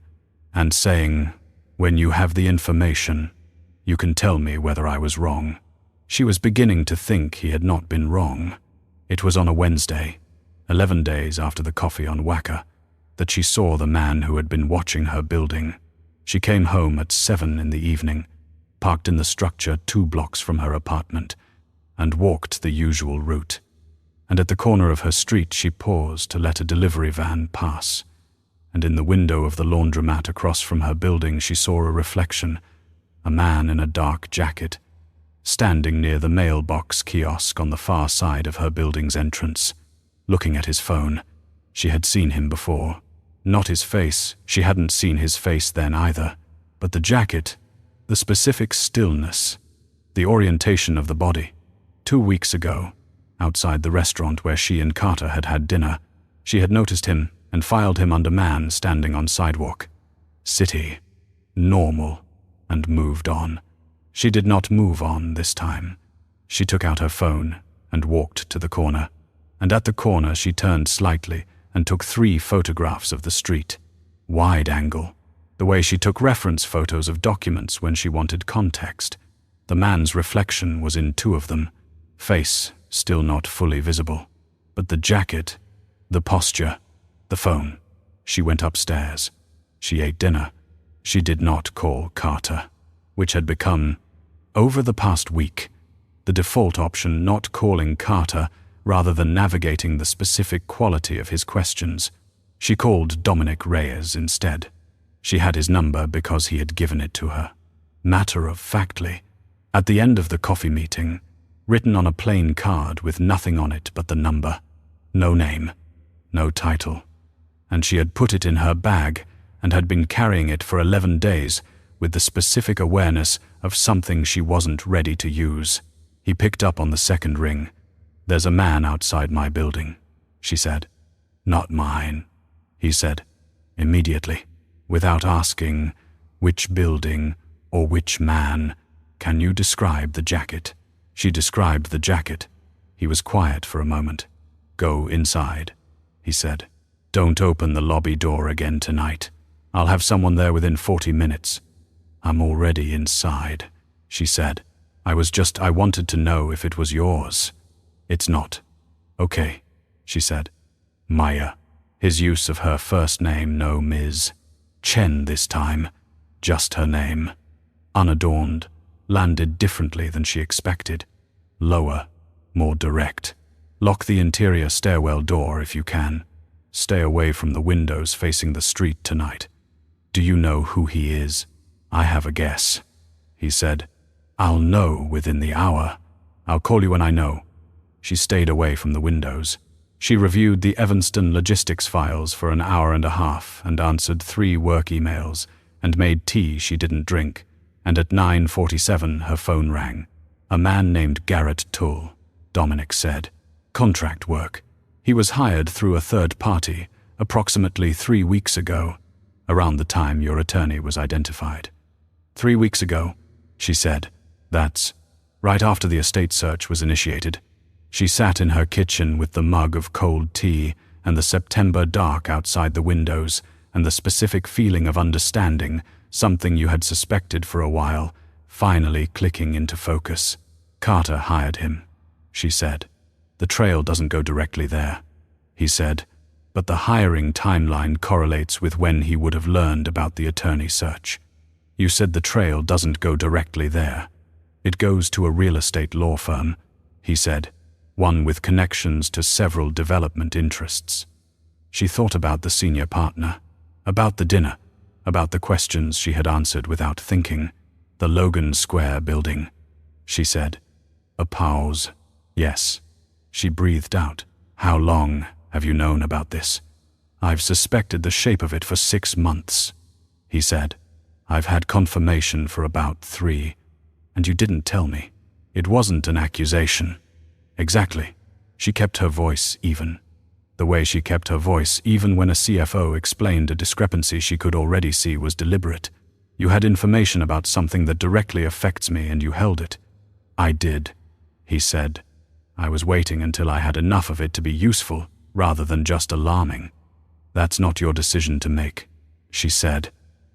and saying, "When you have the information, you can tell me whether I was wrong." She was beginning to think he had not been wrong. It was on a Wednesday, 11 days after the coffee on Wacker, that she saw the man who had been watching her building. She came home at 7 in the evening, parked in the structure 2 blocks from her apartment, and walked the usual route. And at the corner of her street she paused to let a delivery van pass. And in the window of the laundromat across from her building she saw a reflection, a man in a dark jacket, standing near the mailbox kiosk on the far side of her building's entrance, looking at his phone. She had seen him before. Not his face, she hadn't seen his face then either, but the jacket, the specific stillness, the orientation of the body. 2 weeks ago, outside the restaurant where she and Carter had had dinner, she had noticed him and filed him under man standing on sidewalk. City, normal, and moved on. She did not move on this time. She took out her phone and walked to the corner, and at the corner she turned slightly and took 3 photographs of the street. Wide angle, the way she took reference photos of documents when she wanted context. The man's reflection was in 2 of them, face still not fully visible. But the jacket, the posture, the phone. She went upstairs. She ate dinner. She did not call Carter, which had become, over the past week, the default option, not calling Carter rather than navigating the specific quality of his questions. She called Dominic Reyes instead. She had his number because he had given it to her. Matter-of-factly, at the end of the coffee meeting, written on a plain card with nothing on it but the number, no name, no title. And she had put it in her bag and had been carrying it for 11 days with the specific awareness of something she wasn't ready to use. He picked up on the second ring. "There's a man outside my building," she said. "Not mine," he said, immediately, without asking, "Which building or which man? Can you describe the jacket?" She described the jacket. He was quiet for a moment. "Go inside," he said. "Don't open the lobby door again tonight. I'll have someone there within 40 minutes. "I'm already inside," she said. I wanted to know if it was yours." "It's not." "Okay," she said. "Maya." His use of her first name, no Ms. Chen this time. Just her name. Unadorned, landed differently than she expected. Lower, more direct. "Lock the interior stairwell door if you can. Stay away from the windows facing the street tonight. Do you know who he is?" "I have a guess," he said. "I'll know within the hour. I'll call you when I know." She stayed away from the windows. She reviewed the Evanston logistics files for an hour and a half and answered 3 work emails and made tea she didn't drink, and at 9:47 her phone rang. "A man named Garrett Tull," Dominic said. "Contract work. He was hired through a third party approximately 3 weeks ago, around the time your attorney was identified." 3 weeks ago, she said. "That's right after the estate search was initiated." She sat in her kitchen with the mug of cold tea and the September dark outside the windows and the specific feeling of understanding, something you had suspected for a while, finally clicking into focus. "Carter hired him," she said. "The trail doesn't go directly there," he said, "but the hiring timeline correlates with when he would have learned about the attorney search." "You said the trail doesn't go directly there. It goes to a real estate law firm," he said, "one with connections to several development interests." She thought about the senior partner, about the dinner, about the questions she had answered without thinking. "The Logan Square building," she said. A pause. "Yes," she breathed out. "How long have you known about this?" "I've suspected the shape of it for 6 months," he said. "I've had confirmation for about 3. And you didn't tell me. It wasn't an accusation." "Exactly." She kept her voice even. The way she kept her voice, even when a CFO explained a discrepancy she could already see, was deliberate. "You had information about something that directly affects me, and you held it." "I did," he said. "I was waiting until I had enough of it to be useful, rather than just alarming." "That's not your decision to make," she said.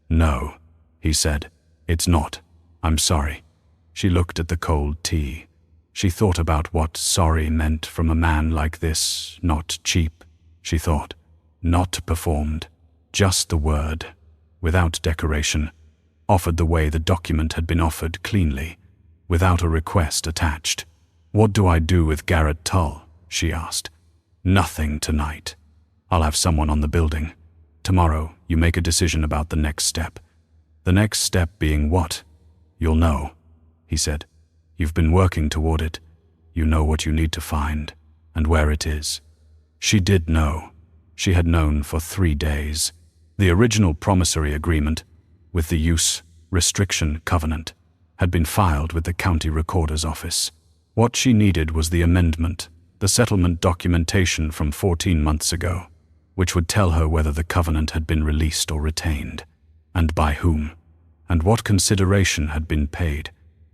"No," he said. "It's not. I'm sorry." She looked at the cold tea. She thought about what sorry meant from a man like this. Not cheap, she thought. Not performed. Just the word. Without decoration. Offered the way the document had been offered, cleanly. Without a request attached. "What do I do with Garrett Tull?" she asked. "Nothing tonight. I'll have someone on the building. Tomorrow, you make a decision about the next step." "The next step being what?" "You'll know," he said. "You've been working toward it. You know what you need to find, and where it is." She did know. She had known for 3 days. The original promissory agreement, with the use restriction covenant, had been filed with the county recorder's office. What she needed was the amendment, the settlement documentation from 14 months ago, which would tell her whether the covenant had been released or retained, and by whom, and what consideration had been paid.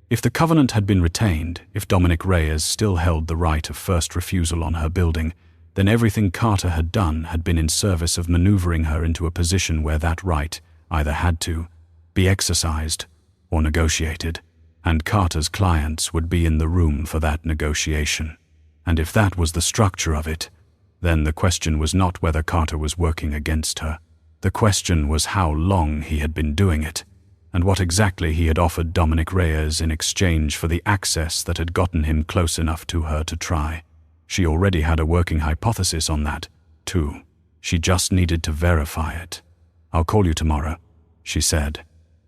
If the covenant had been retained, if Dominic Reyes still held the right of first refusal on her building, then everything Carter had done had been in service of maneuvering her into a position where that right either had to be exercised or negotiated, and Carter's clients would be in the room for that negotiation. And if that was the structure of it, then the question was not whether Carter was working against her. The question was how long he had been doing it, and what exactly he had offered Dominic Reyes in exchange for the access that had gotten him close enough to her to try. She already had a working hypothesis on that, too. She just needed to verify it. "I'll call you tomorrow," she said.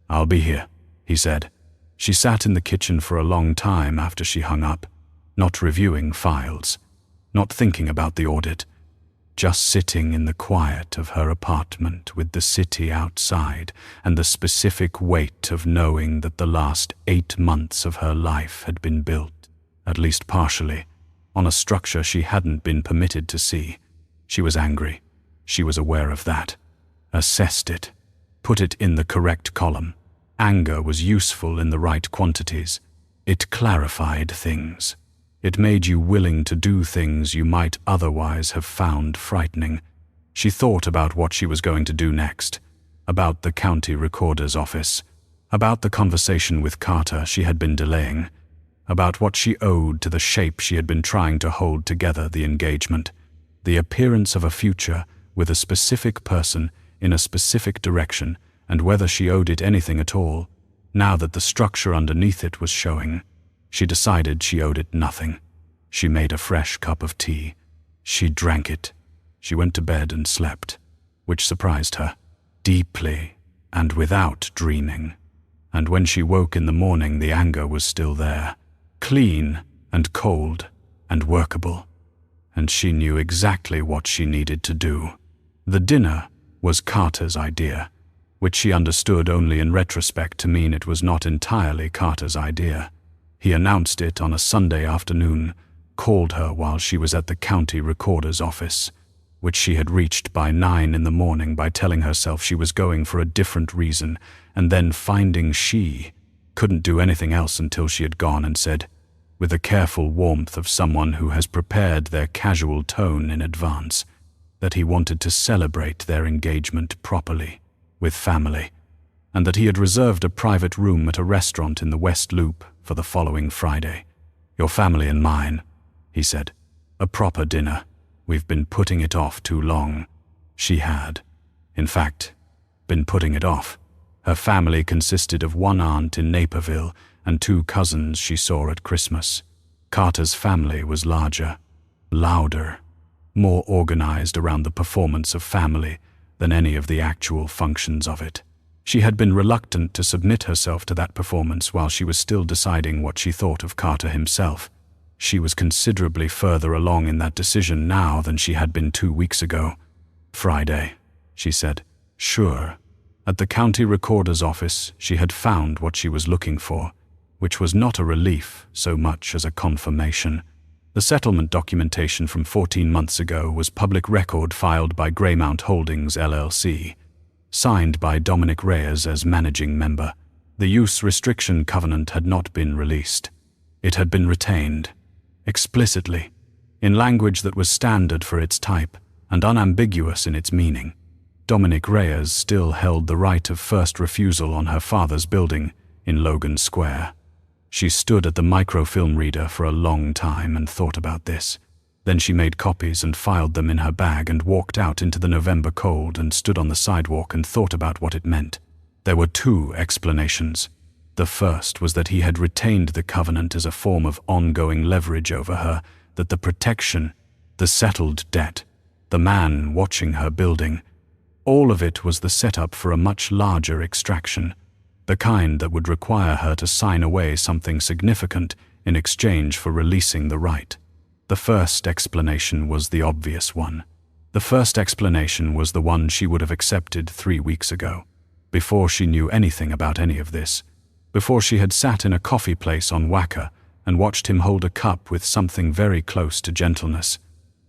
"I'll be here," he said. She sat in the kitchen for a long time after she hung up, not reviewing files, not thinking about the audit, just sitting in the quiet of her apartment with the city outside and the specific weight of knowing that the last 8 months of her life had been built, at least partially, on a structure she hadn't been permitted to see. She was angry. She was aware of that. Assessed it. Put it in the correct column. Anger was useful in the right quantities. It clarified things. It made you willing to do things you might otherwise have found frightening. She thought about what she was going to do next, about the county recorder's office, about the conversation with Carter she had been delaying, about what she owed to the shape she had been trying to hold together the engagement, the appearance of a future with a specific person in a specific direction, and whether she owed it anything at all. Now that the structure underneath it was showing, she decided she owed it nothing. She made a fresh cup of tea. She drank it. She went to bed and slept, which surprised her, deeply and without dreaming. And when she woke in the morning, the anger was still there, clean and cold and workable. And she knew exactly what she needed to do. The dinner was Carter's idea, which she understood only in retrospect to mean it was not entirely Carter's idea. He announced it on a Sunday afternoon, called her while she was at the county recorder's office, which she had reached by 9 in the morning by telling herself she was going for a different reason, and then finding she couldn't do anything else until she had gone, and said, with the careful warmth of someone who has prepared their casual tone in advance, that he wanted to celebrate their engagement properly, with family, and that he had reserved a private room at a restaurant in the West Loop for the following Friday. "Your family and mine," he said. "A proper dinner. We've been putting it off too long." She had, in fact, been putting it off. Her family consisted of one aunt in Naperville and 2 cousins she saw at Christmas. Carter's family was larger, louder, more organized around the performance of family than any of the actual functions of it. She had been reluctant to submit herself to that performance while she was still deciding what she thought of Carter himself. She was considerably further along in that decision now than she had been 2 weeks ago. "Friday," she said. "Sure." At the county recorder's office, she had found what she was looking for, which was not a relief so much as a confirmation. The settlement documentation from 14 months ago was public record filed by Greymount Holdings, LLC, signed by Dominic Reyes as managing member. The use restriction covenant had not been released. It had been retained, explicitly, in language that was standard for its type and unambiguous in its meaning. Dominic Reyes still held the right of first refusal on her father's building in Logan Square. She stood at the microfilm reader for a long time and thought about this. Then she made copies and filed them in her bag and walked out into the November cold and stood on the sidewalk and thought about what it meant. There were 2 explanations. The first was that he had retained the covenant as a form of ongoing leverage over her, that the protection, the settled debt, the man watching her building, all of it was the setup for a much larger extraction, the kind that would require her to sign away something significant in exchange for releasing the right. The first explanation was the obvious one. The first explanation was the one she would have accepted 3 weeks ago, before she knew anything about any of this, before she had sat in a coffee place on Wacker and watched him hold a cup with something very close to gentleness.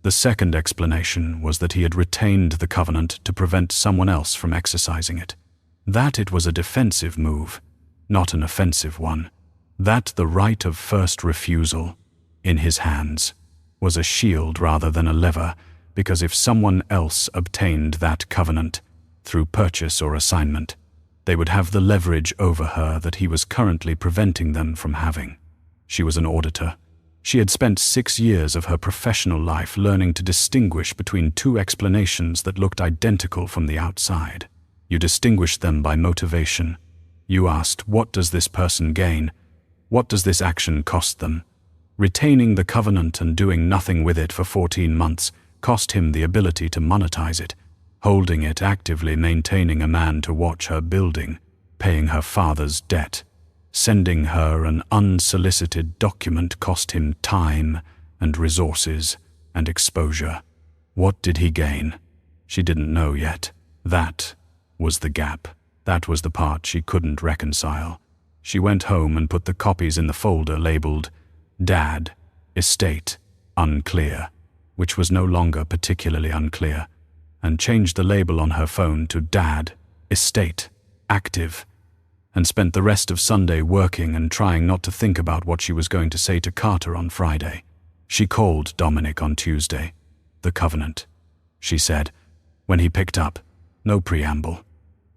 The second explanation was that he had retained the covenant to prevent someone else from exercising it. That it was a defensive move, not an offensive one. That the right of first refusal, in his hands, was a shield rather than a lever, because if someone else obtained that covenant, through purchase or assignment, they would have the leverage over her that he was currently preventing them from having. She was an auditor. She had spent 6 years of her professional life learning to distinguish between 2 explanations that looked identical from the outside. You distinguished them by motivation. You asked, what does this person gain? What does this action cost them? Retaining the covenant and doing nothing with it for 14 months cost him the ability to monetize it. Holding it, actively maintaining a man to watch her building, paying her father's debt. Sending her an unsolicited document cost him time and resources and exposure. What did he gain? She didn't know yet. That was the gap. That was the part she couldn't reconcile. She went home and put the copies in the folder labeled Dad, Estate, Unclear, which was no longer particularly unclear, and changed the label on her phone to Dad, Estate, Active, and spent the rest of Sunday working and trying not to think about what she was going to say to Carter on Friday. She called Dominic on Tuesday. "The covenant," she said, when he picked up. No preamble.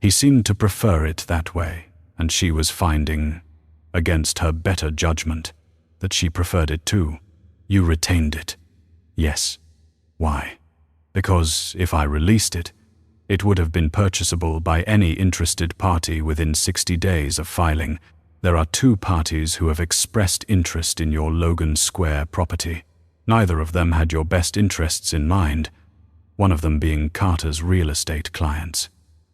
He seemed to prefer it that way, and she was finding, against her better judgment, that she preferred it too. "You retained it." "Yes." "Why?" "Because if I released it, it would have been purchasable by any interested party within 60 days of filing. There are 2 parties who have expressed interest in your Logan Square property. Neither of them had your best interests in mind, one of them being Carter's real estate clients."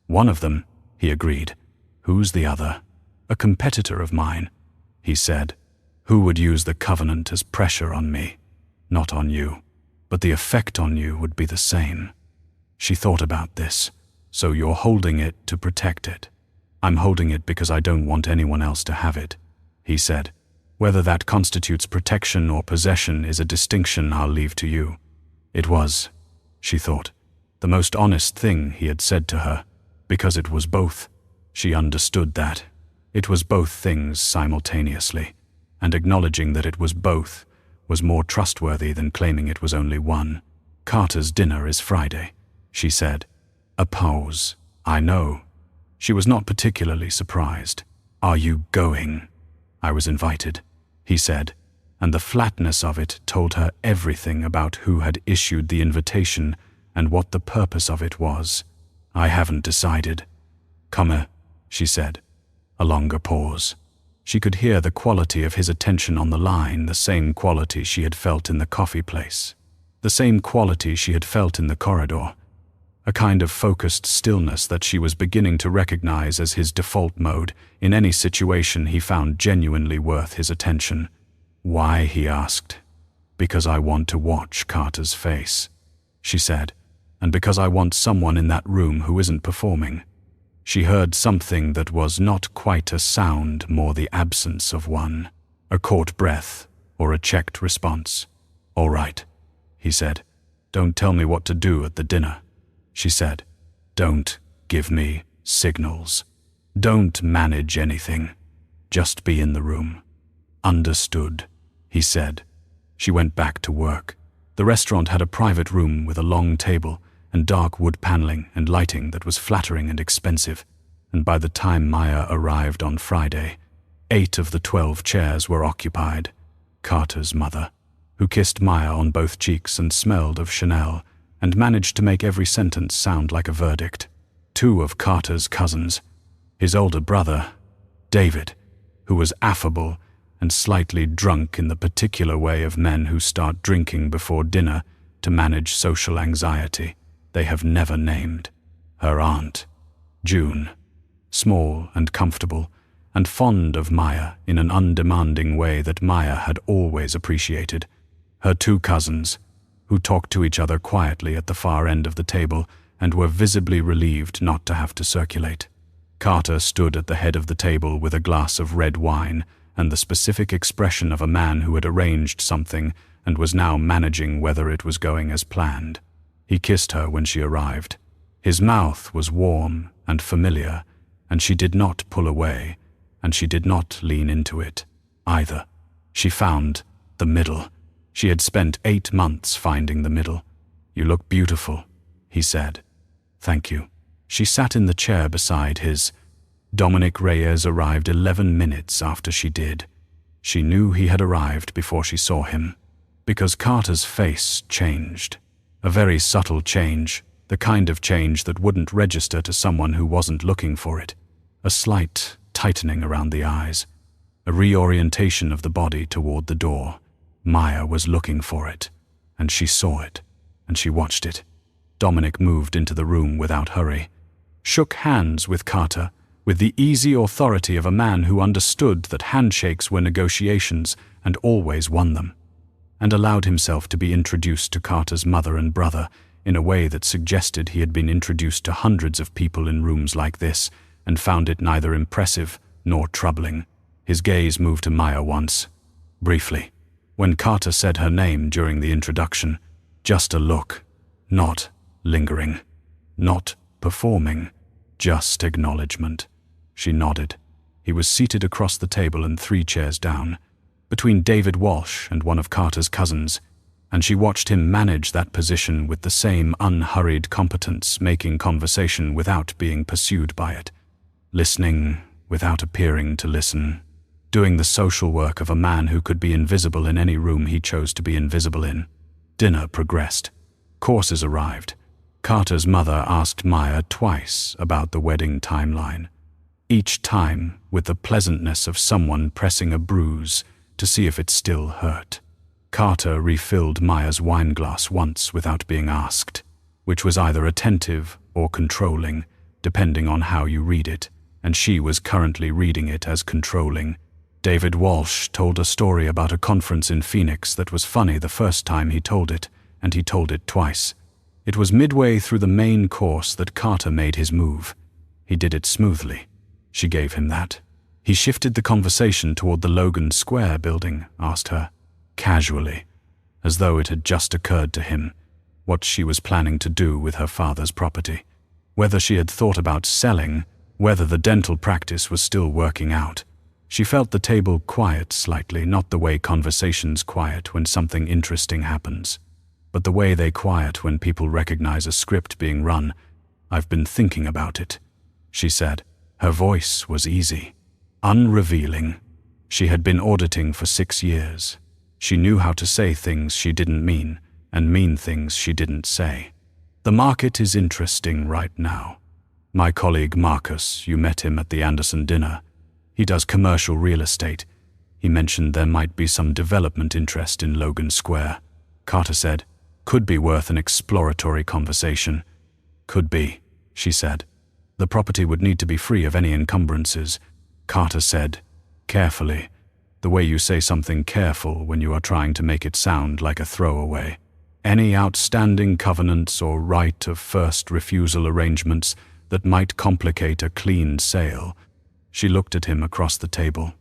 "One of them," he agreed. "Who's the other?" "A competitor of mine," he said, "who would use the covenant as pressure on me, not on you. But the effect on you would be the same." She thought about this. "So you're holding it to protect it." "I'm holding it because I don't want anyone else to have it," he said. "Whether that constitutes protection or possession is a distinction I'll leave to you." It was, she thought, the most honest thing he had said to her, because it was both. She understood that. It was both things simultaneously, and acknowledging that it was both was more trustworthy than claiming it was only one. Carter's dinner is Friday, she said. A pause. I know. She was not particularly surprised. Are you going? I was invited, he said, and the flatness of it told her everything about who had issued the invitation and what the purpose of it was. I haven't decided. Come, she said. A longer pause. She could hear the quality of his attention on the line, the same quality she had felt in the coffee place, the same quality she had felt in the corridor, a kind of focused stillness that she was beginning to recognize as his default mode in any situation he found genuinely worth his attention. Why, he asked. Because I want to watch Carter's face, she said, and because I want someone in that room who isn't performing. She heard something that was not quite a sound, more the absence of one, a caught breath or a checked response. All right, he said. Don't tell me what to do at the dinner, she said. Don't give me signals. Don't manage anything. Just be in the room. Understood, he said. She went back to work. The restaurant had a private room with a long table and dark wood paneling and lighting that was flattering and expensive, and by the time Maya arrived on Friday, 8 of the 12 chairs were occupied. Carter's mother, who kissed Maya on both cheeks and smelled of Chanel, and managed to make every sentence sound like a verdict. 2 of Carter's cousins, his older brother, David, who was affable and slightly drunk in the particular way of men who start drinking before dinner to manage social anxiety they have never named. Her aunt, June, small and comfortable, and fond of Maya in an undemanding way that Maya had always appreciated. Her 2 cousins, who talked to each other quietly at the far end of the table and were visibly relieved not to have to circulate. Carter stood at the head of the table with a glass of red wine and the specific expression of a man who had arranged something and was now managing whether it was going as planned. He kissed her when she arrived. His mouth was warm and familiar, and she did not pull away, and she did not lean into it, either. She found the middle. She had spent 8 months finding the middle. You look beautiful, he said. Thank you. She sat in the chair beside his. Dominic Reyes arrived 11 minutes after she did. She knew he had arrived before she saw him, because Carter's face changed. A very subtle change, the kind of change that wouldn't register to someone who wasn't looking for it. A slight tightening around the eyes, a reorientation of the body toward the door. Maya was looking for it, and she saw it, and she watched it. Dominic moved into the room without hurry, shook hands with Carter with the easy authority of a man who understood that handshakes were negotiations and always won them, and allowed himself to be introduced to Carter's mother and brother in a way that suggested he had been introduced to hundreds of people in rooms like this and found it neither impressive nor troubling. His gaze moved to Maya once, briefly, when Carter said her name during the introduction. Just a look, not lingering, not performing, just acknowledgement. She nodded. He was seated across the table and 3 chairs down, between David Walsh and one of Carter's cousins, and she watched him manage that position with the same unhurried competence, making conversation without being pursued by it, listening without appearing to listen, doing the social work of a man who could be invisible in any room he chose to be invisible in. Dinner progressed. Courses arrived. Carter's mother asked Maya twice about the wedding timeline, each time with the pleasantness of someone pressing a bruise to see if it still hurt. Carter refilled Maya's wineglass once without being asked, which was either attentive or controlling, depending on how you read it, and she was currently reading it as controlling. David Walsh told a story about a conference in Phoenix that was funny the first time he told it, and he told it twice. It was midway through the main course that Carter made his move. He did it smoothly. She gave him that. He shifted the conversation toward the Logan Square building, asked her, casually, as though it had just occurred to him, what she was planning to do with her father's property, whether she had thought about selling, whether the dental practice was still working out. She felt the table quiet slightly, not the way conversations quiet when something interesting happens. but the way they quiet when people recognize a script being run. I've been thinking about it, she said. Her voice was easy, unrevealing. She had been auditing for 6 years. She knew how to say things she didn't mean and mean things she didn't say. The market is interesting right now. My colleague Marcus, you met him at the Anderson dinner. He does commercial real estate. He mentioned there might be some development interest in Logan Square. Carter said, could be worth an exploratory conversation. Could be, she said. The property would need to be free of any encumbrances. Carter said, carefully, the way you say something careful when you are trying to make it sound like a throwaway. Any outstanding covenants or right of first refusal arrangements that might complicate a clean sale. She looked at him across the table.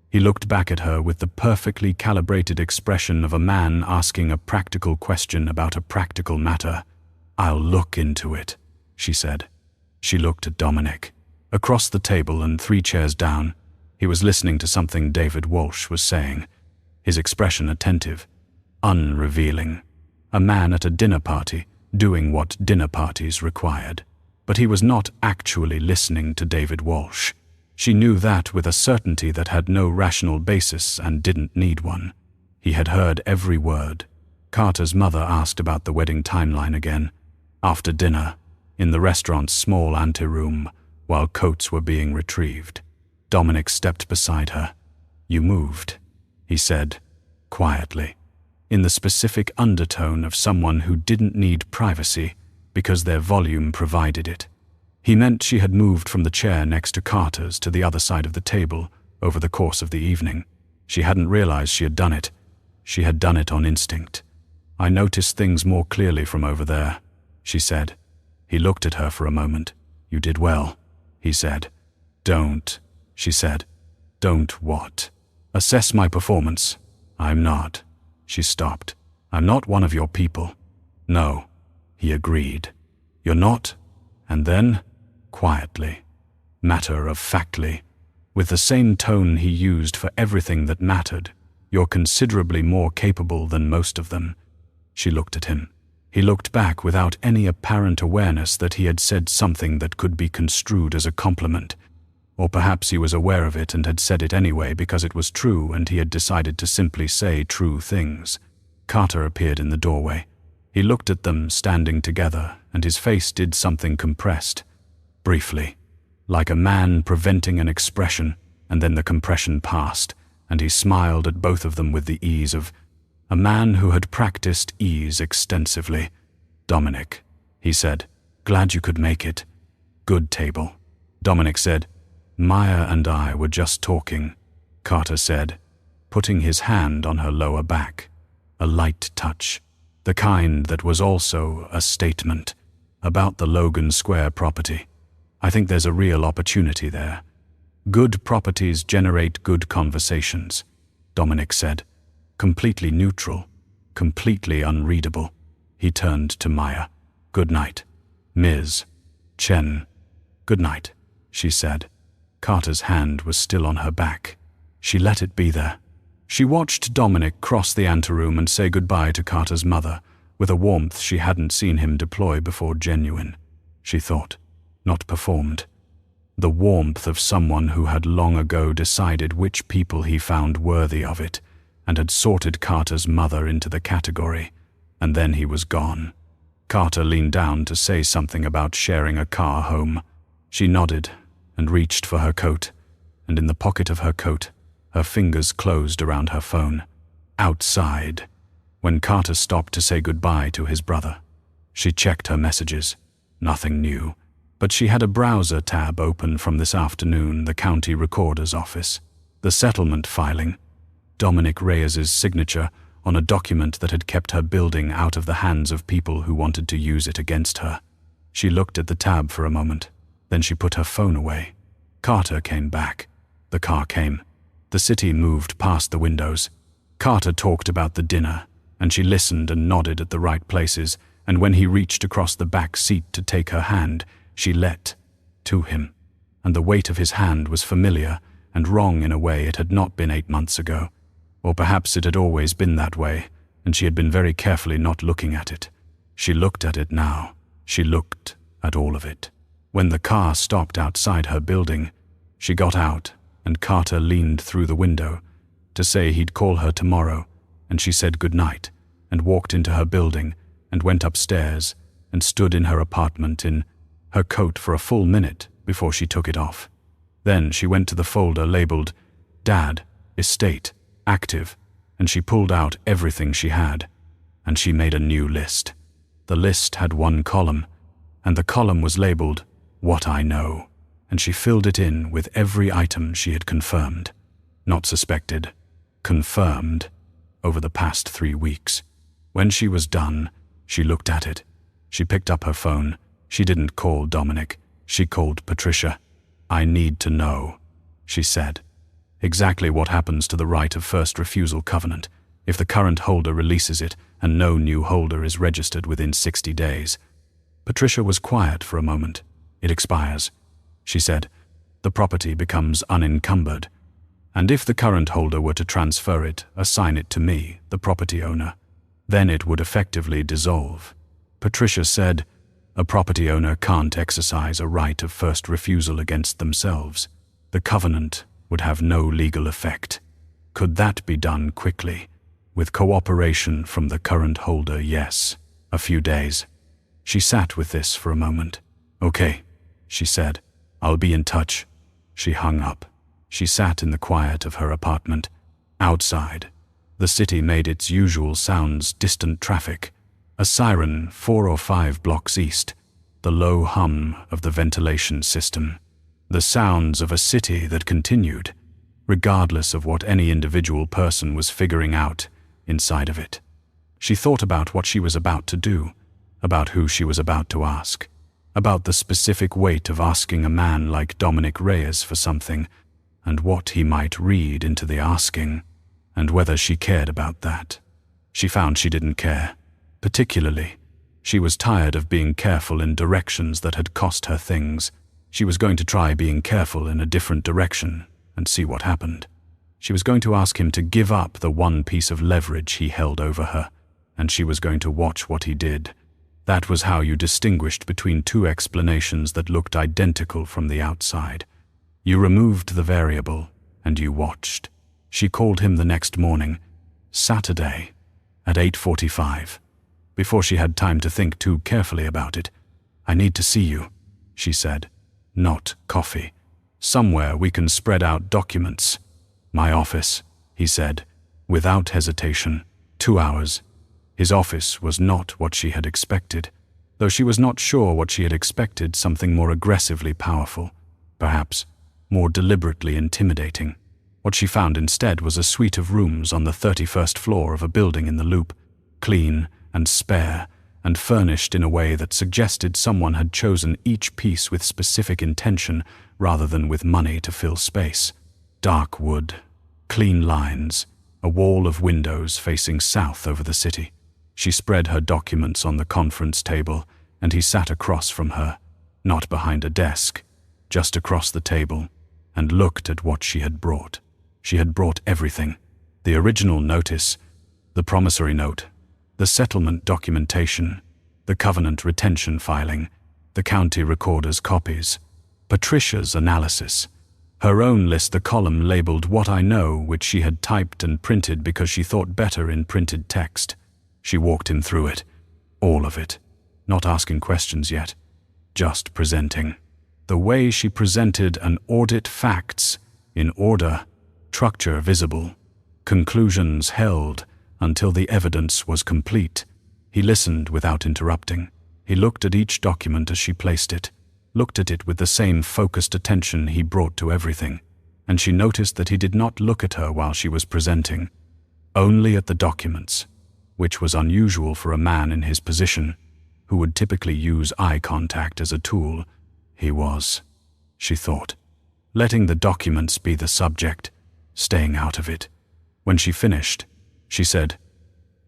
He looked back at her with the perfectly calibrated expression of a man asking a practical question about a practical matter. I'll look into it, she said. She looked at Dominic. Across the table and 3 chairs down, he was listening to something David Walsh was saying, his expression attentive, unrevealing. A man at a dinner party, doing what dinner parties required. But he was not actually listening to David Walsh. She knew that with a certainty that had no rational basis and didn't need one. He had heard every word. Carter's mother asked about the wedding timeline again. After dinner, in the restaurant's small anteroom, while coats were being retrieved. Dominic stepped beside her. You moved, he said, quietly, in the specific undertone of someone who didn't need privacy because their volume provided it. He meant she had moved from the chair next to Carter's to the other side of the table over the course of the evening. She hadn't realized she had done it. She had done it on instinct. I noticed things more clearly from over there, she said. He looked at her for a moment. You did well, he said. Don't, she said. Don't what? Assess my performance. I'm not. She stopped. I'm not one of your people. No, he agreed. You're not? And then, quietly, matter-of-factly, with the same tone he used for everything that mattered, you're considerably more capable than most of them. She looked at him. He looked back without any apparent awareness that he had said something that could be construed as a compliment. Or perhaps he was aware of it and had said it anyway because it was true and he had decided to simply say true things. Carter appeared in the doorway. He looked at them standing together and his face did something compressed. Briefly, like a man preventing an expression, and then the compression passed, and he smiled at both of them with the ease of a man who had practiced ease extensively. Dominic, he said, glad you could make it. Good table. Dominic said, Maya and I were just talking, Carter said, putting his hand on her lower back. A light touch, the kind that was also a statement about the Logan Square property. I think there's a real opportunity there. Good properties generate good conversations, Dominic said. Completely neutral, completely unreadable. He turned to Maya. Good night, Ms. Chen. Good night, she said. Carter's hand was still on her back. She let it be there. She watched Dominic cross the anteroom and say goodbye to Carter's mother with a warmth she hadn't seen him deploy before genuine, she thought, not performed. The warmth of someone who had long ago decided which people he found worthy of it and had sorted Carter's mother into the category, and then he was gone. Carter leaned down to say something about sharing a car home. She nodded and reached for her coat, and in the pocket of her coat, her fingers closed around her phone. Outside, when Carter stopped to say goodbye to his brother. She checked her messages. Nothing new, but she had a browser tab open from this afternoon, the county recorder's office. The settlement filing, Dominic Reyes's signature on a document that had kept her building out of the hands of people who wanted to use it against her. She looked at the tab for a moment, then she put her phone away. Carter came back. The car came. The city moved past the windows. Carter talked about the dinner, and she listened and nodded at the right places, and when he reached across the back seat to take her hand, she leapt to him, and the weight of his hand was familiar and wrong in a way it had not been 8 months ago. Or perhaps it had always been that way, and she had been very carefully not looking at it. She looked at it now. She looked at all of it. When the car stopped outside her building, she got out, and Carter leaned through the window to say he'd call her tomorrow, and she said goodnight, and walked into her building, and went upstairs, and stood in her apartment in her coat for a full minute before she took it off. Then she went to the folder labeled Dad, Estate, Active, and she pulled out everything she had, and she made a new list. The list had one column, and the column was labeled What I Know, and she filled it in with every item she had confirmed, not suspected, confirmed, over the past 3 weeks. When she was done, she looked at it. She picked up her phone. She didn't call Dominic. She called Patricia. "I need to know," she said. "Exactly what happens to the right of first refusal covenant if the current holder releases it and no new holder is registered within 60 days. Patricia was quiet for a moment. "It expires," she said. "The property becomes unencumbered. And if the current holder were to transfer it, assign it to me, the property owner, then it would effectively dissolve." Patricia said, "A property owner can't exercise a right of first refusal against themselves. The covenant would have no legal effect." Could that be done quickly? With cooperation from the current holder, yes. A few days. She sat with this for a moment. "Okay," she said. "I'll be in touch." She hung up. She sat in the quiet of her apartment. Outside, the city made its usual sounds: distant traffic, a siren 4 or 5 blocks east, the low hum of the ventilation system. The sounds of a city that continued, regardless of what any individual person was figuring out inside of it. She thought about what she was about to do, about who she was about to ask, about the specific weight of asking a man like Dominic Reyes for something, and what he might read into the asking, and whether she cared about that. She found she didn't care. Particularly, she was tired of being careful in directions that had cost her things. She was going to try being careful in a different direction and see what happened. She was going to ask him to give up the one piece of leverage he held over her, and she was going to watch what he did. That was how you distinguished between two explanations that looked identical from the outside. You removed the variable, and you watched. She called him the next morning, Saturday, at 8:45. Before she had time to think too carefully about it, "I need to see you," she said. "Not coffee. Somewhere we can spread out documents." "My office," he said, without hesitation. 2 hours. His office was not what she had expected, though she was not sure what she had expected. Something more aggressively powerful, perhaps more deliberately intimidating. What she found instead was a suite of rooms on the 31st floor of a building in the Loop, clean and spare, and furnished in a way that suggested someone had chosen each piece with specific intention rather than with money to fill space. Dark wood, clean lines, a wall of windows facing south over the city. She spread her documents on the conference table, and he sat across from her, not behind a desk, just across the table, and looked at what she had brought. She had brought everything: the original notice, the promissory note, the settlement documentation, the covenant retention filing, the county recorder's copies, Patricia's analysis, her own list, the column labeled What I Know, which she had typed and printed because she thought better in printed text. She walked him through it, all of it, not asking questions yet, just presenting. The way she presented an audit: facts in order, structure visible, conclusions held until the evidence was complete. He listened without interrupting. He looked at each document as she placed it, looked at it with the same focused attention he brought to everything, and she noticed that he did not look at her while she was presenting, only at the documents, which was unusual for a man in his position, who would typically use eye contact as a tool. He was, she thought, letting the documents be the subject, staying out of it. When she finished, she said,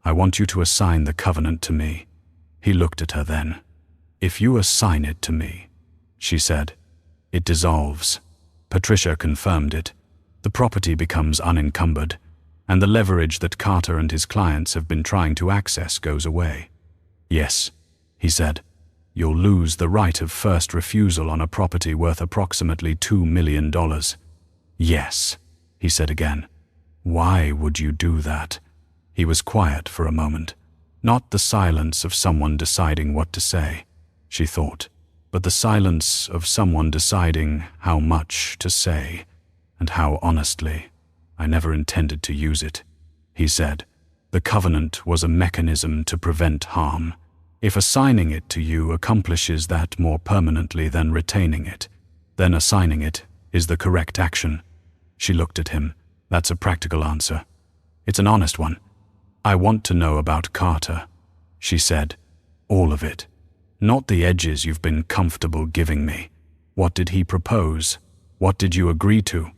"I want you to assign the covenant to me." He looked at her then. "If you assign it to me," she said, "it dissolves." Patricia confirmed it. The property becomes unencumbered, and the leverage that Carter and his clients have been trying to access goes away. Yes, he said, you'll lose the right of first refusal on a property worth approximately $2 million. Yes, he said again. Why would you do that? He was quiet for a moment. Not the silence of someone deciding what to say, she thought, but the silence of someone deciding how much to say, and how honestly. I never intended to use it, he said. The covenant was a mechanism to prevent harm. If assigning it to you accomplishes that more permanently than retaining it, then assigning it is the correct action. She looked at him. That's a practical answer. It's an honest one. I want to know about Carter, she said. All of it. Not the edges you've been comfortable giving me. What did he propose? What did you agree to?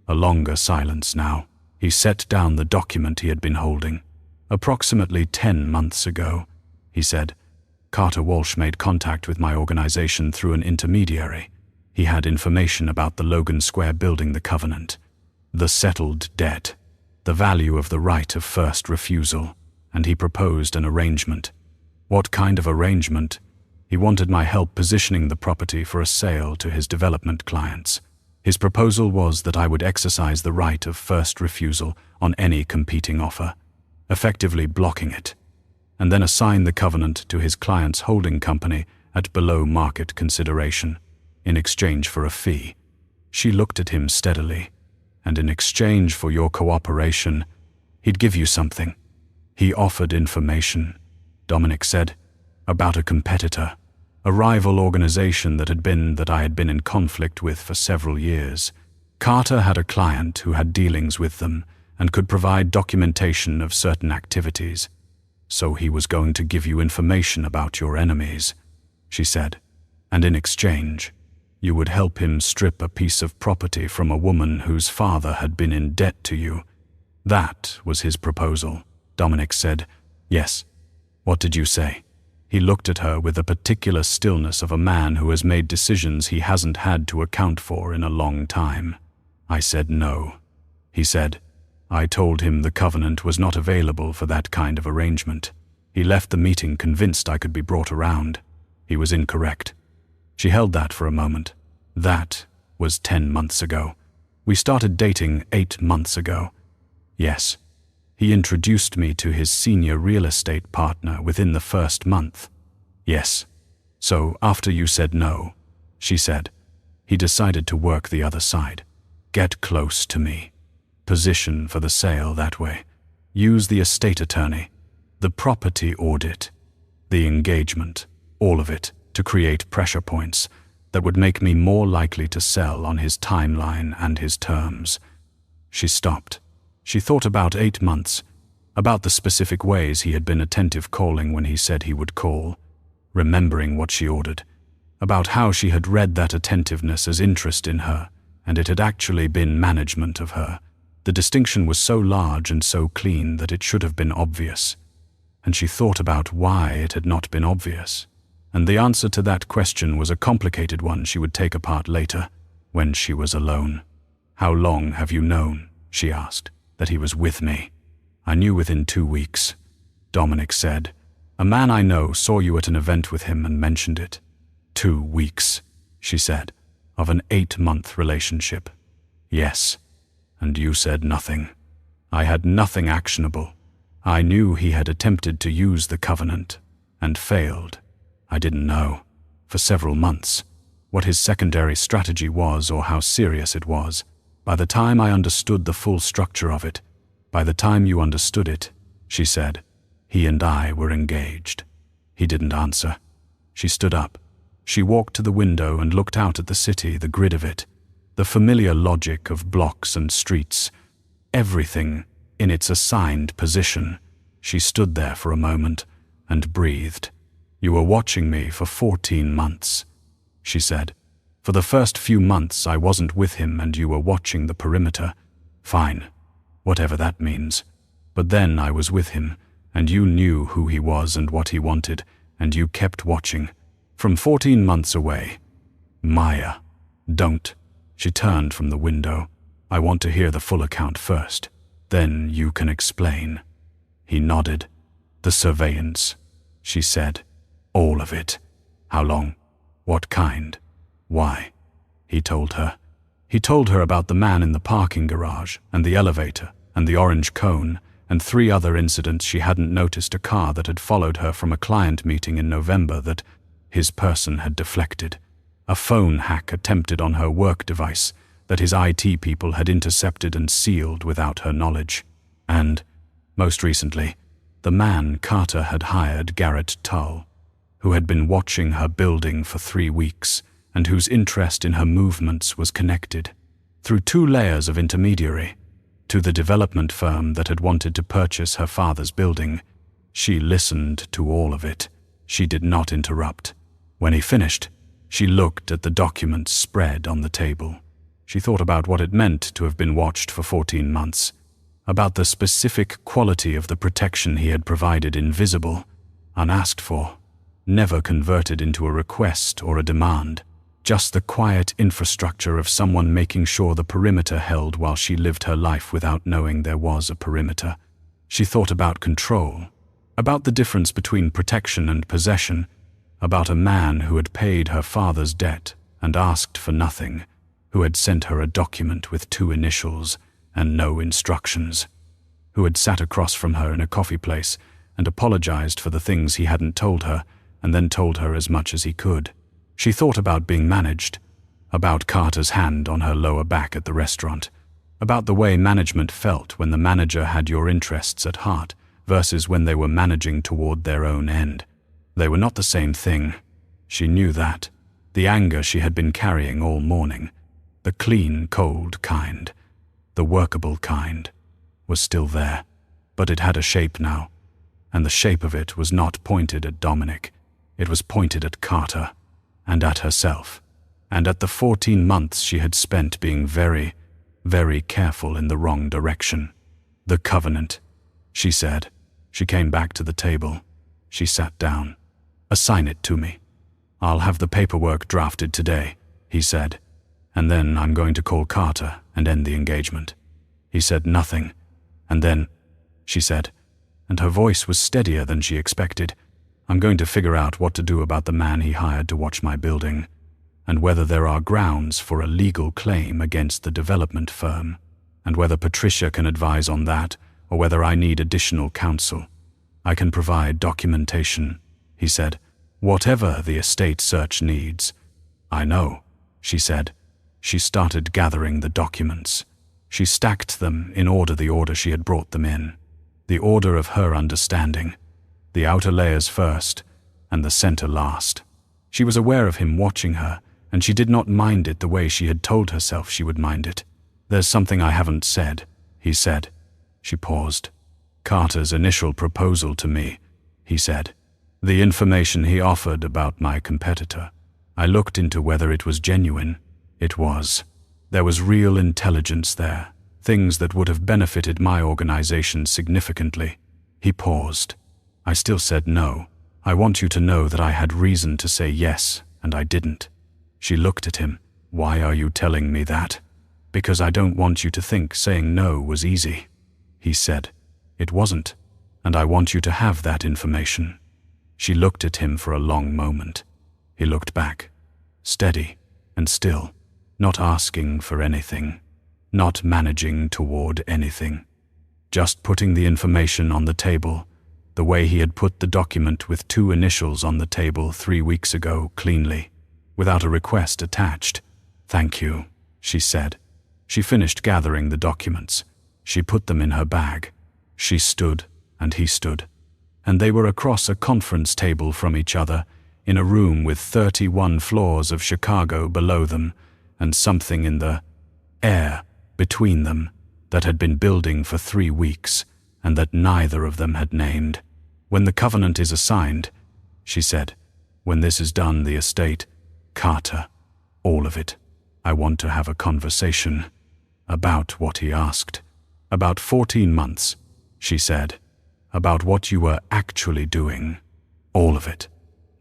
A longer silence now. He set down the document he had been holding. Approximately 10 months ago, he said, Carter Walsh made contact with my organization through an intermediary. He had information about the Logan Square building, the covenant, the settled debt, the value of the right of first refusal, and he proposed an arrangement. What kind of arrangement? He wanted my help positioning the property for a sale to his development clients. His proposal was that I would exercise the right of first refusal on any competing offer, effectively blocking it, and then assign the covenant to his client's holding company at below market consideration, in exchange for a fee. She looked at him steadily. And in exchange for your cooperation, he'd give you something. He offered information, Dominic said, about a competitor, a rival organization that I had been in conflict with for several years. Carter had a client who had dealings with them and could provide documentation of certain activities. So he was going to give you information about your enemies, she said, and in exchange, you would help him strip a piece of property from a woman whose father had been in debt to you. That was his proposal, Dominic said. Yes. What did you say? He looked at her with the particular stillness of a man who has made decisions he hasn't had to account for in a long time. I said no, he said. I told him the covenant was not available for that kind of arrangement. He left the meeting convinced I could be brought around. He was incorrect. She held that for a moment. That was 10 months ago. We started dating 8 months ago. Yes. He introduced me to his senior real estate partner within the first month. Yes. So after you said no, she said, he decided to work the other side. Get close to me. Position for the sale that way. Use the estate attorney, the property audit, the engagement, all of it, to create pressure points that would make me more likely to sell on his timeline and his terms. She stopped. She thought about 8 months, about the specific ways he had been attentive calling when he said he would call, remembering what she ordered, about how she had read that attentiveness as interest in her, and it had actually been management of her. The distinction was so large and so clean that it should have been obvious. And she thought about why it had not been obvious. And the answer to that question was a complicated one she would take apart later, when she was alone. How long have you known, she asked, that he was with me? I knew within 2 weeks, Dominic said. A man I know saw you at an event with him and mentioned it. 2 weeks, she said, of an 8-month relationship. Yes, and you said nothing. I had nothing actionable. I knew he had attempted to use the covenant, and failed. I didn't know, for several months, what his secondary strategy was or how serious it was. By the time I understood the full structure of it, by the time you understood it, she said, he and I were engaged. He didn't answer. She stood up. She walked to the window and looked out at the city, the grid of it, the familiar logic of blocks and streets, everything in its assigned position. She stood there for a moment and breathed. You were watching me for 14 months, she said. For the first few months I wasn't with him and you were watching the perimeter. Fine, whatever that means. But then I was with him, and you knew who he was and what he wanted, and you kept watching. From 14 months away. Maya, don't. She turned from the window. I want to hear the full account first. Then you can explain." He nodded. "The surveillance," she said. "All of it. How long? What kind? Why?" He told her. He told her about the man in the parking garage, and the elevator, and the orange cone, and 3 other incidents she hadn't noticed: a car that had followed her from a client meeting in November that his person had deflected, a phone hack attempted on her work device that his IT people had intercepted and sealed without her knowledge, and, most recently, the man Carter had hired, Garrett Tull, who had been watching her building for 3 weeks and whose interest in her movements was connected, through 2 layers of intermediary, to the development firm that had wanted to purchase her father's building. She listened to all of it. She did not interrupt. When he finished, she looked at the documents spread on the table. She thought about what it meant to have been watched for 14 months, about the specific quality of the protection he had provided, invisible, unasked for, never converted into a request or a demand, just the quiet infrastructure of someone making sure the perimeter held while she lived her life without knowing there was a perimeter. She thought about control, about the difference between protection and possession, about a man who had paid her father's debt and asked for nothing, who had sent her a document with 2 initials and no instructions, who had sat across from her in a coffee place and apologized for the things he hadn't told her and then told her as much as he could. She thought about being managed, about Carter's hand on her lower back at the restaurant, about the way management felt when the manager had your interests at heart versus when they were managing toward their own end. They were not the same thing. She knew that. The anger she had been carrying all morning, the clean, cold kind, the workable kind, was still there, but it had a shape now, and the shape of it was not pointed at Dominic. It was pointed at Carter, and at herself, and at the 14 months she had spent being very, very careful in the wrong direction. "The covenant," she said. She came back to the table. She sat down. "Assign it to me. I'll have the paperwork drafted today," he said. "And then I'm going to call Carter and end the engagement." He said nothing. "And then," she said, and her voice was steadier than she expected, "I'm going to figure out what to do about the man he hired to watch my building, and whether there are grounds for a legal claim against the development firm, and whether Patricia can advise on that, or whether I need additional counsel. I can provide documentation," he said, "whatever the estate search needs." "I know," she said. She started gathering the documents. She stacked them in the order she had brought them in, the order of her understanding, the outer layers first, and the center last. She was aware of him watching her, and she did not mind it the way she had told herself she would mind it. "There's something I haven't said," he said. She paused. "Carter's initial proposal to me," he said. "The information he offered about my competitor. I looked into whether it was genuine. It was. There was real intelligence there, things that would have benefited my organization significantly." He paused. "I still said no. I want you to know that I had reason to say yes, and I didn't." She looked at him. "Why are you telling me that?" "Because I don't want you to think saying no was easy," he said. "It wasn't, and I want you to have that information." She looked at him for a long moment. He looked back, steady and still, not asking for anything, not managing toward anything, just putting the information on the table, the way he had put the document with 2 initials on the table 3 weeks ago, cleanly, without a request attached. "Thank you," she said. She finished gathering the documents. She put them in her bag. She stood, and he stood, and they were across a conference table from each other, in a room with 31 floors of Chicago below them, and something in the air between them that had been building for 3 weeks, and that neither of them had named. "When the covenant is assigned," she said, "when this is done, the estate, Carter, all of it, I want to have a conversation about what he asked. About 14 months, she said, about what you were actually doing. All of it.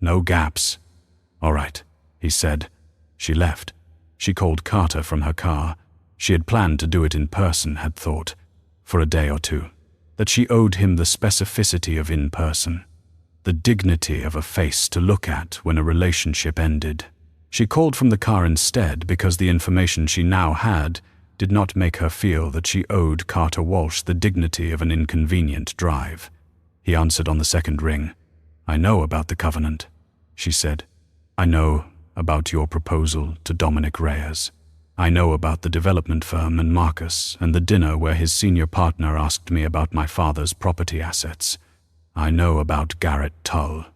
No gaps." "All right," he said. She left. She called Carter from her car. She had planned to do it in person, had thought. for a day or two, that she owed him the specificity of in-person, the dignity of a face to look at when a relationship ended. She called from the car instead because the information she now had did not make her feel that she owed Carter Walsh the dignity of an inconvenient drive. He answered on the second ring. "I know about the covenant," she said. "I know about your proposal to Dominic Reyes. I know about the development firm and Marcus and the dinner where his senior partner asked me about my father's property assets. I know about Garrett Tull."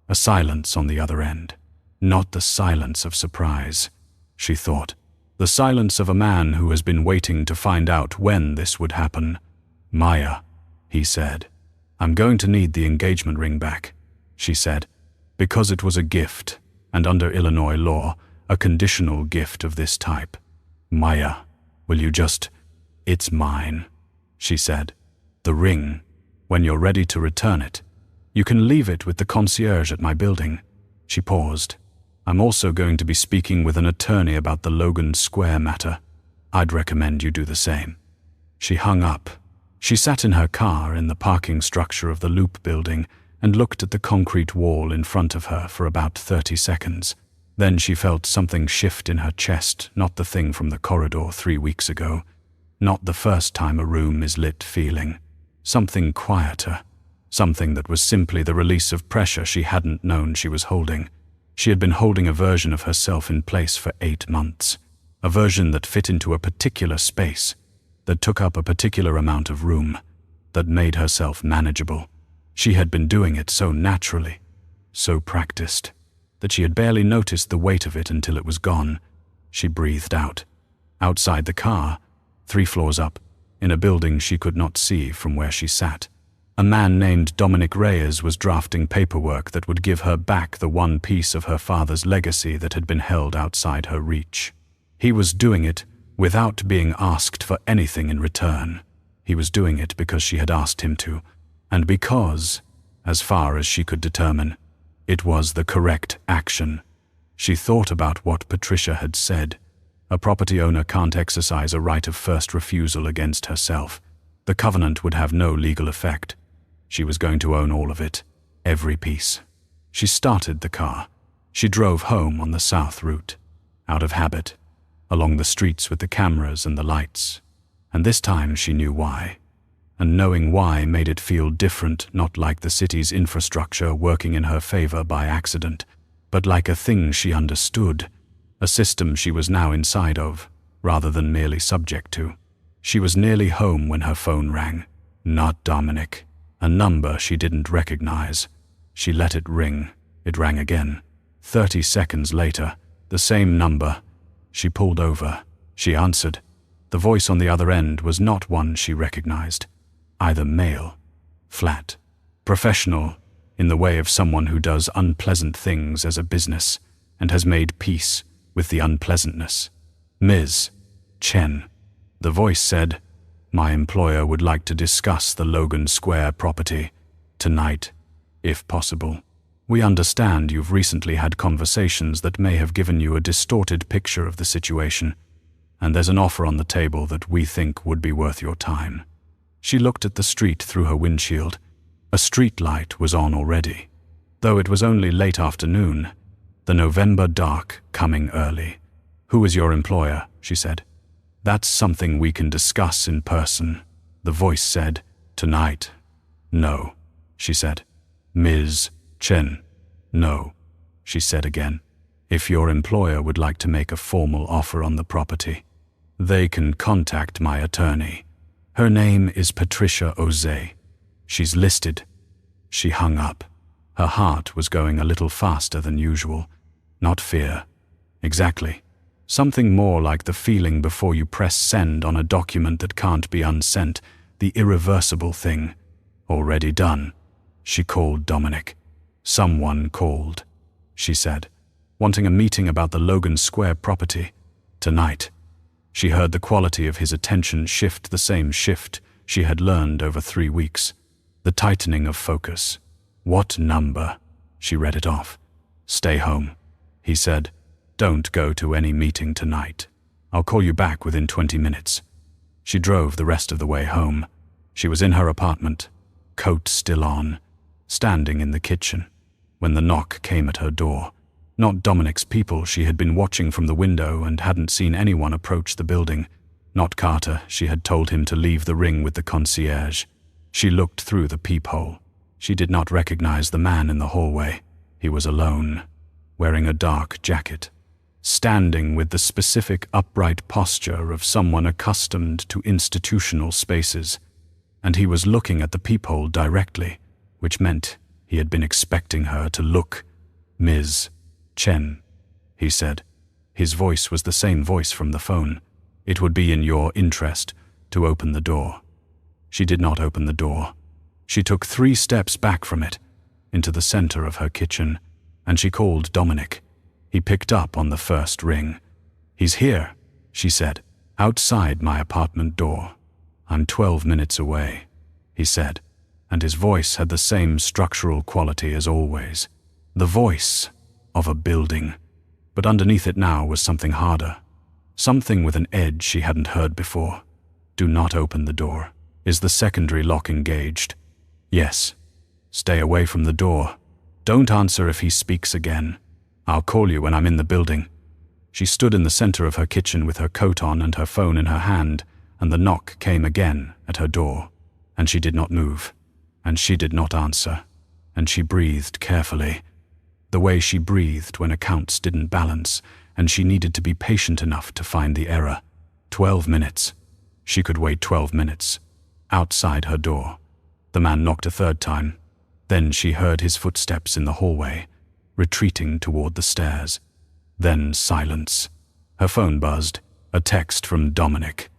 A silence on the other end. Not the silence of surprise, she thought. The silence of a man who has been waiting to find out when this would happen. "Maya," he said. "I'm going to need the engagement ring back," she said, "because it was a gift, and under Illinois law, a conditional gift of this type. Maya, will you just—" "It's mine," she said. "The ring, when you're ready to return it. You can leave it with the concierge at my building." She paused. "I'm also going to be speaking with an attorney about the Logan Square matter. I'd recommend you do the same." She hung up. She sat in her car in the parking structure of the Loop building and looked at the concrete wall in front of her for about 30 seconds. Then she felt something shift in her chest, not the thing from the corridor 3 weeks ago. Not the first time a room is lit feeling. Something quieter. Something that was simply the release of pressure she hadn't known she was holding. She had been holding a version of herself in place for 8 months. A version that fit into a particular space, that took up a particular amount of room, that made herself manageable. She had been doing it so naturally, so practiced, that she had barely noticed the weight of it until it was gone. She breathed out. Outside the car, 3 floors up, in a building she could not see from where she sat, a man named Dominic Reyes was drafting paperwork that would give her back the one piece of her father's legacy that had been held outside her reach. He was doing it without being asked for anything in return. He was doing it because she had asked him to, and because, as far as she could determine, it was the correct action. She thought about what Patricia had said. A property owner can't exercise a right of first refusal against herself. The covenant would have no legal effect. She was going to own all of it, every piece. She started the car. She drove home on the south route, out of habit, along the streets with the cameras and the lights. And this time she knew why. And knowing why made it feel different, not like the city's infrastructure working in her favor by accident, but like a thing she understood, a system she was now inside of, rather than merely subject to. She was nearly home when her phone rang. Not Dominic. A number she didn't recognize. She let it ring. It rang again. 30 seconds later, the same number. She pulled over. She answered. The voice on the other end was not one she recognized. Either male, flat, professional, in the way of someone who does unpleasant things as a business and has made peace with the unpleasantness. Ms. Chen. The voice said, "My employer would like to discuss the Logan Square property tonight, if possible. We understand you've recently had conversations that may have given you a distorted picture of the situation, and there's an offer on the table that we think would be worth your time." She looked at the street through her windshield. A street light was on already, though it was only late afternoon, the November dark coming early. "Who is your employer?" she said. "That's something we can discuss in person," the voice said. "Tonight." "No," she said. "Ms. Chen." "No," she said again. "If your employer would like to make a formal offer on the property, they can contact my attorney. Her name is Patricia Ozay. She's listed." She hung up. Her heart was going a little faster than usual. Not fear. Exactly. Something more like the feeling before you press send on a document that can't be unsent, the irreversible thing. Already done. She called Dominic. "Someone called," she said, "wanting a meeting about the Logan Square property. Tonight." She heard the quality of his attention shift, the same shift she had learned over 3 weeks. The tightening of focus. "What number?" She read it off. "Stay home," he said. "Don't go to any meeting tonight. I'll call you back within 20 minutes. She drove the rest of the way home. She was in her apartment, coat still on, standing in the kitchen, when the knock came at her door. Not Dominic's people. She had been watching from the window and hadn't seen anyone approach the building. Not Carter. She had told him to leave the ring with the concierge. She looked through the peephole. She did not recognize the man in the hallway. He was alone, wearing a dark jacket, standing with the specific upright posture of someone accustomed to institutional spaces. And he was looking at the peephole directly, which meant he had been expecting her to look. "Ms. Chen," he said. His voice was the same voice from the phone. "It would be in your interest to open the door." She did not open the door. She took 3 steps back from it, into the center of her kitchen, and she called Dominic. He picked up on the first ring. "He's here," she said, "outside my apartment door. I'm 12 minutes away," he said, and his voice had the same structural quality as always. The voice of a building. But underneath it now was something harder. Something with an edge she hadn't heard before. "Do not open the door. Is the secondary lock engaged?" "Yes." "Stay away from the door. Don't answer if he speaks again. I'll call you when I'm in the building." She stood in the center of her kitchen with her coat on and her phone in her hand, and the knock came again at her door, and she did not move, and she did not answer, and she breathed carefully, the way she breathed when accounts didn't balance, and she needed to be patient enough to find the error. 12 minutes. She could wait 12 minutes. Outside her door. The man knocked a 3rd time. Then she heard his footsteps in the hallway, retreating toward the stairs. Then silence. Her phone buzzed, a text from Dominic.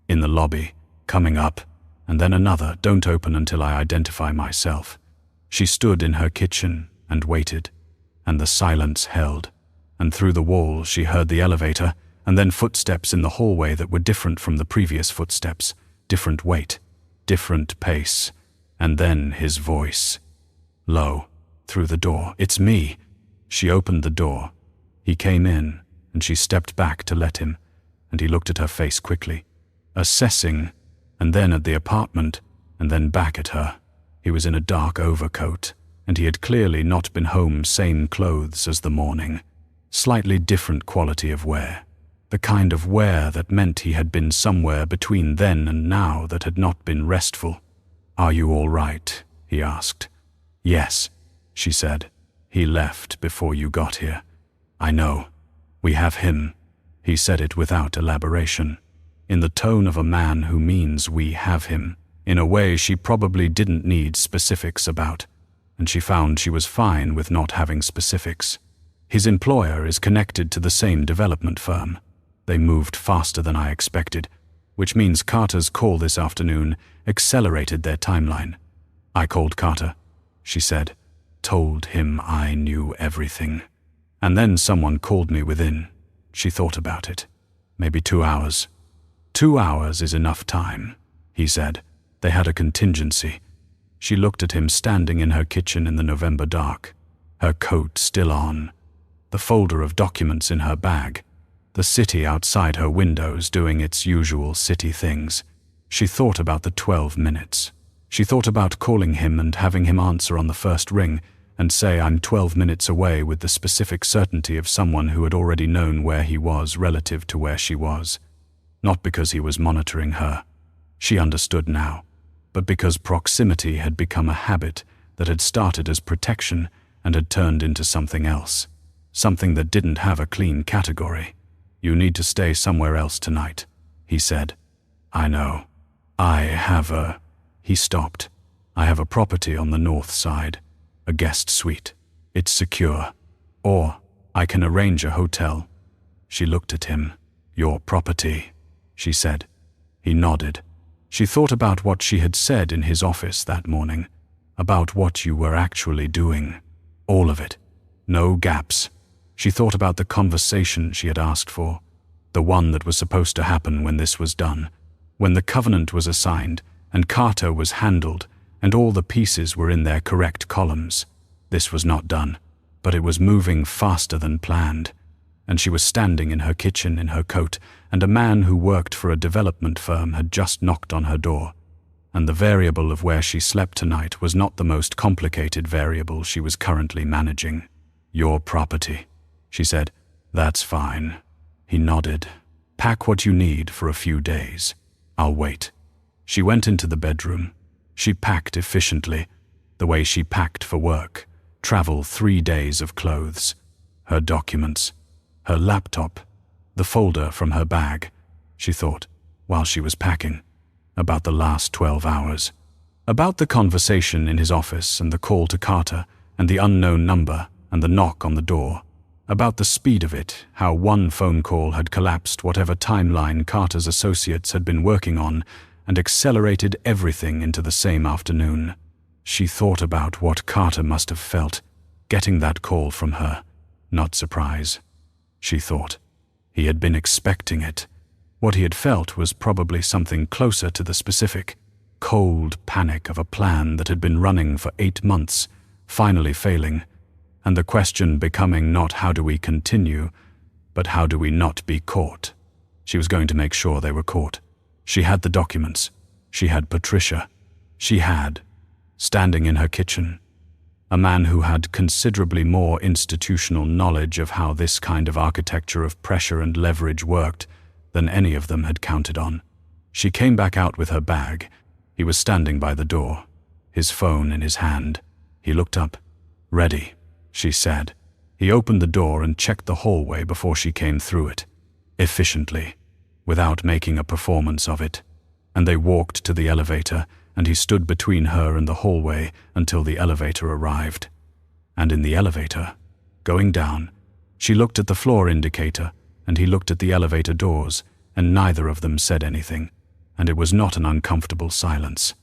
"In the lobby, coming up," and then another, "Don't open until I identify myself." She stood in her kitchen and waited, and the silence held, and through the wall she heard the elevator, and then footsteps in the hallway that were different from the previous footsteps, different weight, different pace, and then his voice. Low, through the door. "It's me." She opened the door. He came in, and she stepped back to let him, and he looked at her face quickly, assessing, and then at the apartment, and then back at her. He was in a dark overcoat, and he had clearly not been home. Same clothes as the morning. Slightly different quality of wear. The kind of wear that meant he had been somewhere between then and now that had not been restful. "Are you all right?" he asked. "Yes," she said. "He left before you got here." "I know. We have him." He said it without elaboration, in the tone of a man who means "we have him," in a way she probably didn't need specifics about, and she found she was fine with not having specifics. His employer is connected to the same development firm. They moved faster than I expected, which means Carter's call this afternoon accelerated their timeline. "I called Carter," she said, "told him I knew everything. And then someone called me within." She thought about it. "Maybe 2 hours." 2 hours is enough time," he said. "They had a contingency." She looked at him standing in her kitchen in the November dark, her coat still on, the folder of documents in her bag, the city outside her windows doing its usual city things. She thought about the 12 minutes. She thought about calling him and having him answer on the first ring and say, "I'm 12 minutes away," with the specific certainty of someone who had already known where he was relative to where she was. Not because he was monitoring her. She understood now. But because proximity had become a habit that had started as protection and had turned into something else. Something that didn't have a clean category. "You need to stay somewhere else tonight," he said. "I know. I have a..." He stopped. "I have a property on the north side. A guest suite. It's secure. Or I can arrange a hotel." She looked at him. "Your property," she said. He nodded. She thought about what she had said in his office that morning, about what you were actually doing. All of it. No gaps. She thought about the conversation she had asked for, the one that was supposed to happen when this was done, when the covenant was assigned and Carter was handled and all the pieces were in their correct columns. This was not done, but it was moving faster than planned. And she was standing in her kitchen in her coat, and a man who worked for a development firm had just knocked on her door. and the variable of where she slept tonight was not the most complicated variable she was currently managing. "Your property," she said. "That's fine." He nodded. "Pack what you need for a few days. I'll wait." She went into the bedroom. She packed efficiently, the way she packed for work, travel 3 days of clothes, her documents, her laptop, the folder from her bag. She thought, while she was packing, about the last 12 hours, about the conversation in his office and the call to Carter and the unknown number and the knock on the door, about the speed of it, how one phone call had collapsed whatever timeline Carter's associates had been working on and accelerated everything into the same afternoon. She thought about what Carter must have felt, getting that call from her. Not surprise, she thought. He had been expecting it. What he had felt was probably something closer to the specific, cold panic of a plan that had been running for 8 months, finally failing, and the question becoming not how do we continue, but how do we not be caught. She was going to make sure they were caught. She had the documents. She had Patricia. She had, standing in her kitchen, a man who had considerably more institutional knowledge of how this kind of architecture of pressure and leverage worked than any of them had counted on. She came back out with her bag. He was standing by the door, his phone in his hand. He looked up. "Ready," she said. He opened the door and checked the hallway before she came through it, efficiently, without making a performance of it, and they walked to the elevator, and he stood between her and the hallway until the elevator arrived. And in the elevator, going down, she looked at the floor indicator, and he looked at the elevator doors, and neither of them said anything, and it was not an uncomfortable silence.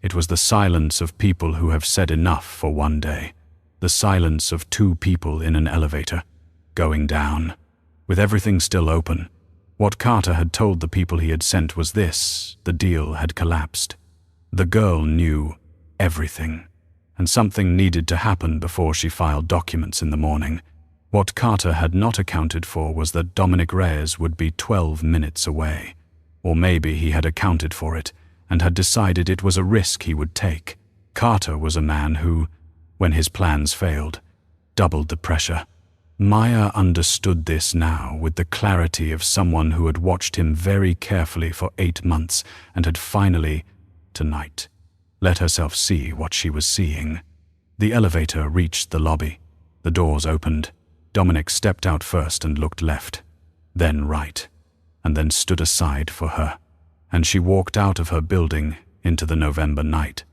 It was the silence of people who have said enough for one day, the silence of 2 people in an elevator, going down, with everything still open. What Carter had told the people he had sent was this: the deal had collapsed. The girl knew everything, and something needed to happen before she filed documents in the morning. What Carter had not accounted for was that Dominic Reyes would be 12 minutes away. Or maybe he had accounted for it and had decided it was a risk he would take. Carter was a man who, when his plans failed, doubled the pressure. Maya understood this now with the clarity of someone who had watched him very carefully for 8 months and had finally, tonight, let herself see what she was seeing. The elevator reached the lobby. The doors opened. Dominic stepped out first and looked left, then right, and then stood aside for her, and she walked out of her building into the November night,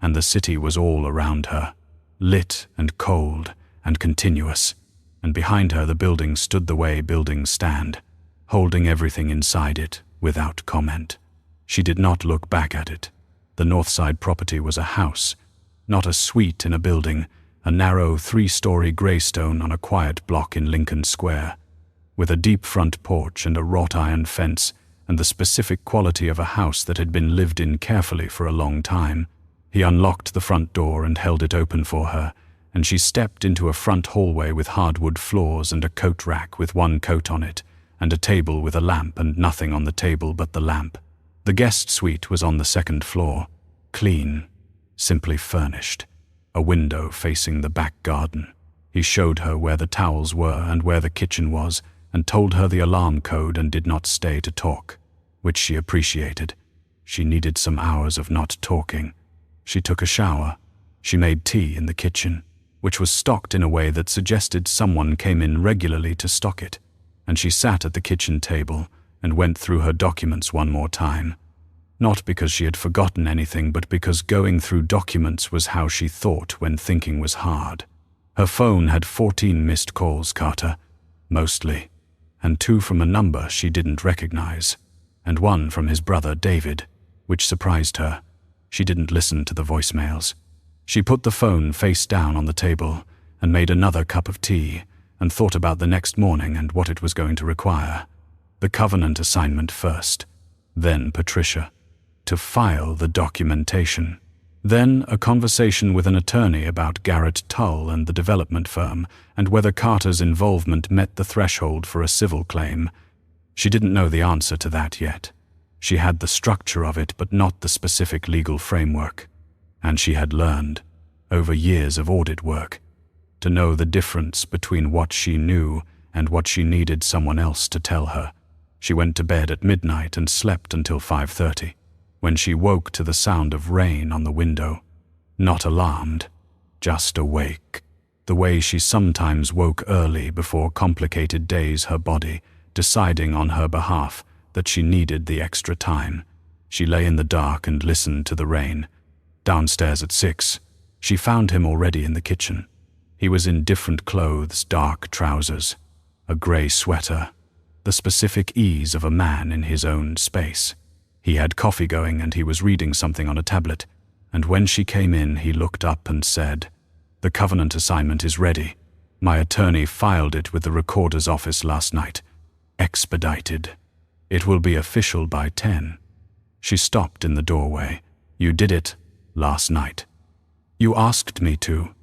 and the city was all around her, lit and cold and continuous, and behind her the building stood the way buildings stand, holding everything inside it without comment. She did not look back at it. The Northside property was a house, not a suite in a building, a narrow 3-story greystone on a quiet block in Lincoln Square, with a deep front porch and a wrought iron fence and the specific quality of a house that had been lived in carefully for a long time. He unlocked the front door and held it open for her, and she stepped into a front hallway with hardwood floors and a coat rack with 1 coat on it, and a table with a lamp and nothing on the table but the lamp. The guest suite was on the 2nd floor, clean, simply furnished, a window facing the back garden. He showed her where the towels were and where the kitchen was, and told her the alarm code and did not stay to talk, which she appreciated. She needed some hours of not talking. She took a shower. She made tea in the kitchen, which was stocked in a way that suggested someone came in regularly to stock it, and she sat at the kitchen table and went through her documents one more time. Not because she had forgotten anything, but because going through documents was how she thought when thinking was hard. Her phone had 14 missed calls, Carter, mostly, and 2 from a number she didn't recognize, and 1 from his brother David, which surprised her. She didn't listen to the voicemails. She put the phone face down on the table and made another cup of tea and thought about the next morning and what it was going to require. The covenant assignment first, then Patricia, to file the documentation, then a conversation with an attorney about Garrett Tull and the development firm and whether Carter's involvement met the threshold for a civil claim. She didn't know the answer to that yet. She had the structure of it, but not the specific legal framework. And she had learned, over years of audit work, to know the difference between what she knew and what she needed someone else to tell her. She went to bed at midnight and slept until 5:30, when she woke to the sound of rain on the window. Not alarmed, just awake. The way she sometimes woke early before complicated days, her body deciding on her behalf that she needed the extra time. She lay in the dark and listened to the rain. Downstairs at 6, she found him already in the kitchen. He was in different clothes, dark trousers, a grey sweater, the specific ease of a man in his own space. He had coffee going and he was reading something on a tablet, and when she came in he looked up and said, "The covenant assignment is ready. My attorney filed it with the recorder's office last night. Expedited. It will be official by 10. She stopped in the doorway. "You did it last night." "You asked me to."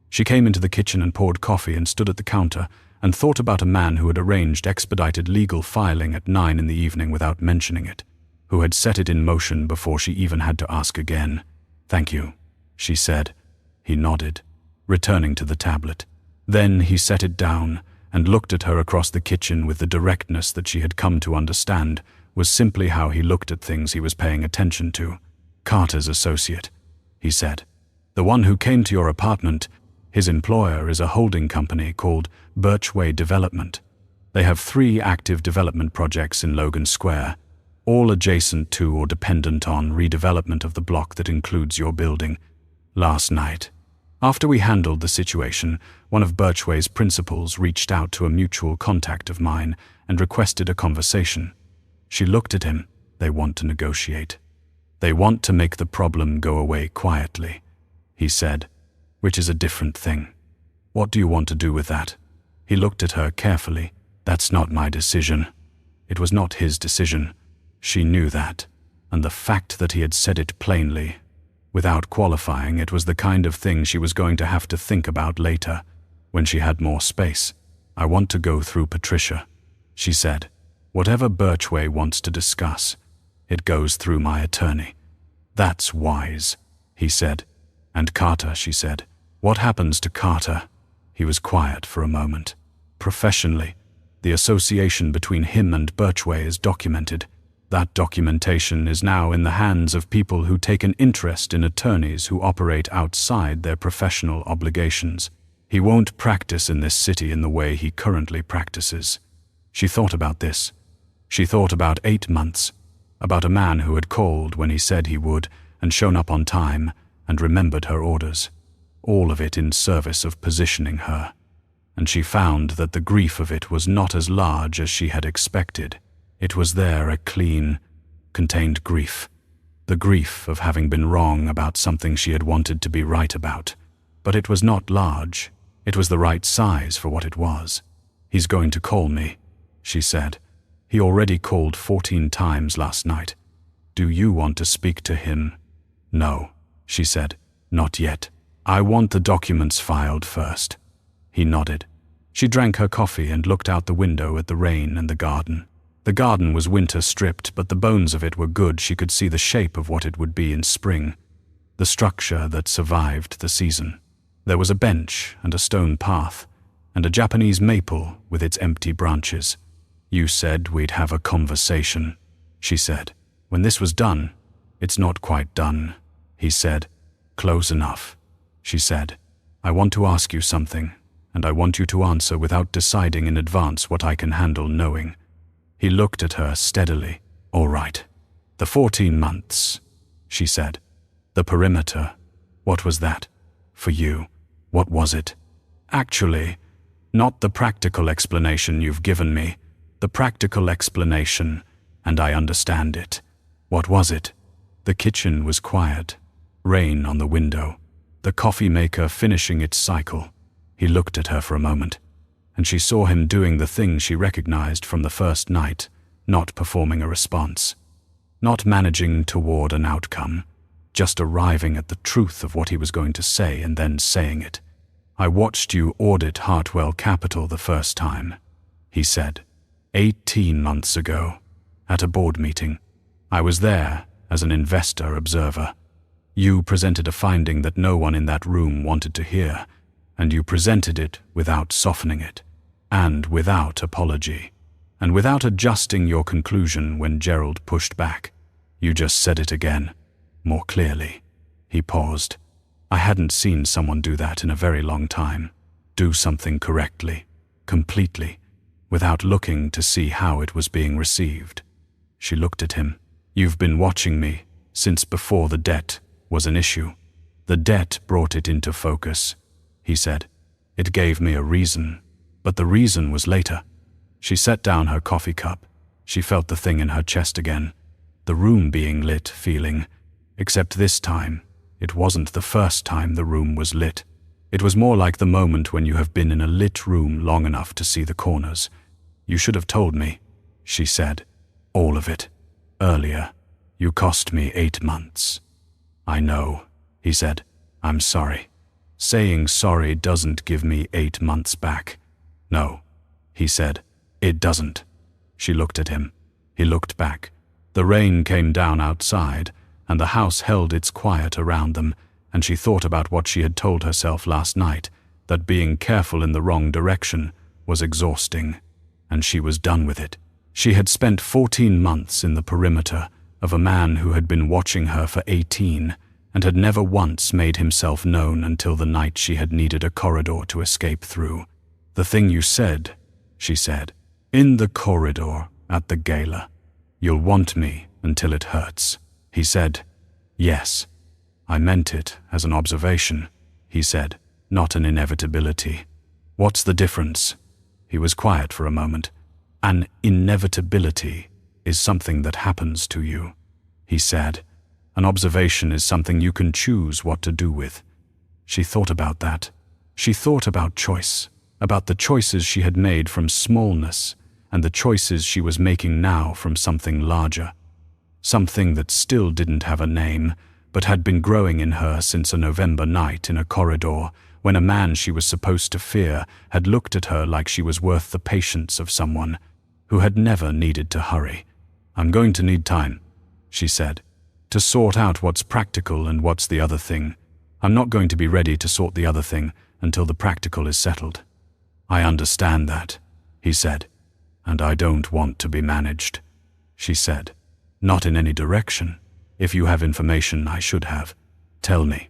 She came into the kitchen and poured coffee and stood at the counter and thought about a man who had arranged expedited legal filing at 9 in the evening without mentioning it, who had set it in motion before she even had to ask again. "Thank you," she said. He nodded, returning to the tablet. Then he set it down and looked at her across the kitchen with the directness that she had come to understand was simply how he looked at things he was paying attention to. "Carter's associate," he said. "The one who came to your apartment. His employer is a holding company called Birchway Development. They have 3 active development projects in Logan Square, all adjacent to or dependent on redevelopment of the block that includes your building. Last night, after we handled the situation, one of Birchway's principals reached out to a mutual contact of mine and requested a conversation. She looked at him. They want to negotiate. They want to make the problem go away quietly," he said, "which is a different thing. What do you want to do with that?" He looked at her carefully. "That's not my decision." It was not his decision. She knew that, and the fact that he had said it plainly, without qualifying, it was the kind of thing she was going to have to think about later, when she had more space. "I want to go through Patricia," she said. "Whatever Birchway wants to discuss, it goes through my attorney." "That's wise," he said. "And Carter," she said. "What happens to Carter?" He was quiet for a moment. "Professionally, the association between him and Birchway is documented. That documentation is now in the hands of people who take an interest in attorneys who operate outside their professional obligations. He won't practice in this city in the way he currently practices." She thought about this. She thought about 8 months, about a man who had called when he said he would and shown up on time and remembered her orders, all of it in service of positioning her. And she found that the grief of it was not as large as she had expected. It was there, a clean, contained grief. The grief of having been wrong about something she had wanted to be right about. But it was not large. It was the right size for what it was. "He's going to call me," she said. "He already called 14 times last night. Do you want to speak to him?" "No," she said. "Not yet. I want the documents filed first." He nodded. She drank her coffee and looked out the window at the rain and the garden. The garden was winter stripped, but the bones of it were good. She could see the shape of what it would be in spring, the structure that survived the season. There was a bench and a stone path, and a Japanese maple with its empty branches. "You said we'd have a conversation," she said. "When this was done." "It's not quite done," he said. "Close enough," she said. "I want to ask you something, and I want you to answer without deciding in advance what I can handle knowing." He looked at her steadily. "All right. The 14 months, she said. "The perimeter. What was that? For you. What was it?" "Actually, not the practical explanation you've given me. The practical explanation, and I understand it." "What was it?" The kitchen was quiet. Rain on the window. The coffee maker finishing its cycle. He looked at her for a moment, and she saw him doing the thing she recognized from the first night, not performing a response, not managing toward an outcome, just arriving at the truth of what he was going to say and then saying it. "I watched you audit Hartwell Capital the first time," he said, 18 months ago, at a board meeting. I was there as an investor observer. You presented a finding that no one in that room wanted to hear, and you presented it without softening it, and without apology, and without adjusting your conclusion when Gerald pushed back. You just said it again, more clearly. He paused. I hadn't seen someone do that in a very long time. Do something correctly, completely, without looking to see how it was being received. She looked at him. You've been watching me since before the debt was an issue. The debt brought it into focus, he said. It gave me a reason, but the reason was later. She set down her coffee cup. She felt the thing in her chest again, the room being lit feeling, except this time, it wasn't the first time the room was lit. It was more like the moment when you have been in a lit room long enough to see the corners. You should have told me, she said. All of it. Earlier. You cost me 8 months. I know, he said. I'm sorry. Saying sorry doesn't give me 8 months back. No, he said. It doesn't. She looked at him. He looked back. The rain came down outside, and the house held its quiet around them, and she thought about what she had told herself last night, that being careful in the wrong direction was exhausting, and she was done with it. She had spent 14 months in the perimeter of a man who had been watching her for 18 and had never once made himself known until the night she had needed a corridor to escape through. The thing you said, she said, in the corridor at the gala. You'll want me until it hurts. He said, yes. I meant it as an observation, he said, not an inevitability. What's the difference? He was quiet for a moment. An inevitability is something that happens to you, he said. An observation is something you can choose what to do with. She thought about that. She thought about choice, about the choices she had made from smallness and the choices she was making now from something larger. Something that still didn't have a name, but had been growing in her since a November night in a corridor when a man she was supposed to fear had looked at her like she was worth the patience of someone who had never needed to hurry. I'm going to need time, she said, to sort out what's practical and what's the other thing. I'm not going to be ready to sort the other thing until the practical is settled. I understand that, he said, and I don't want to be managed, she said. Not in any direction. If you have information I should have, tell me.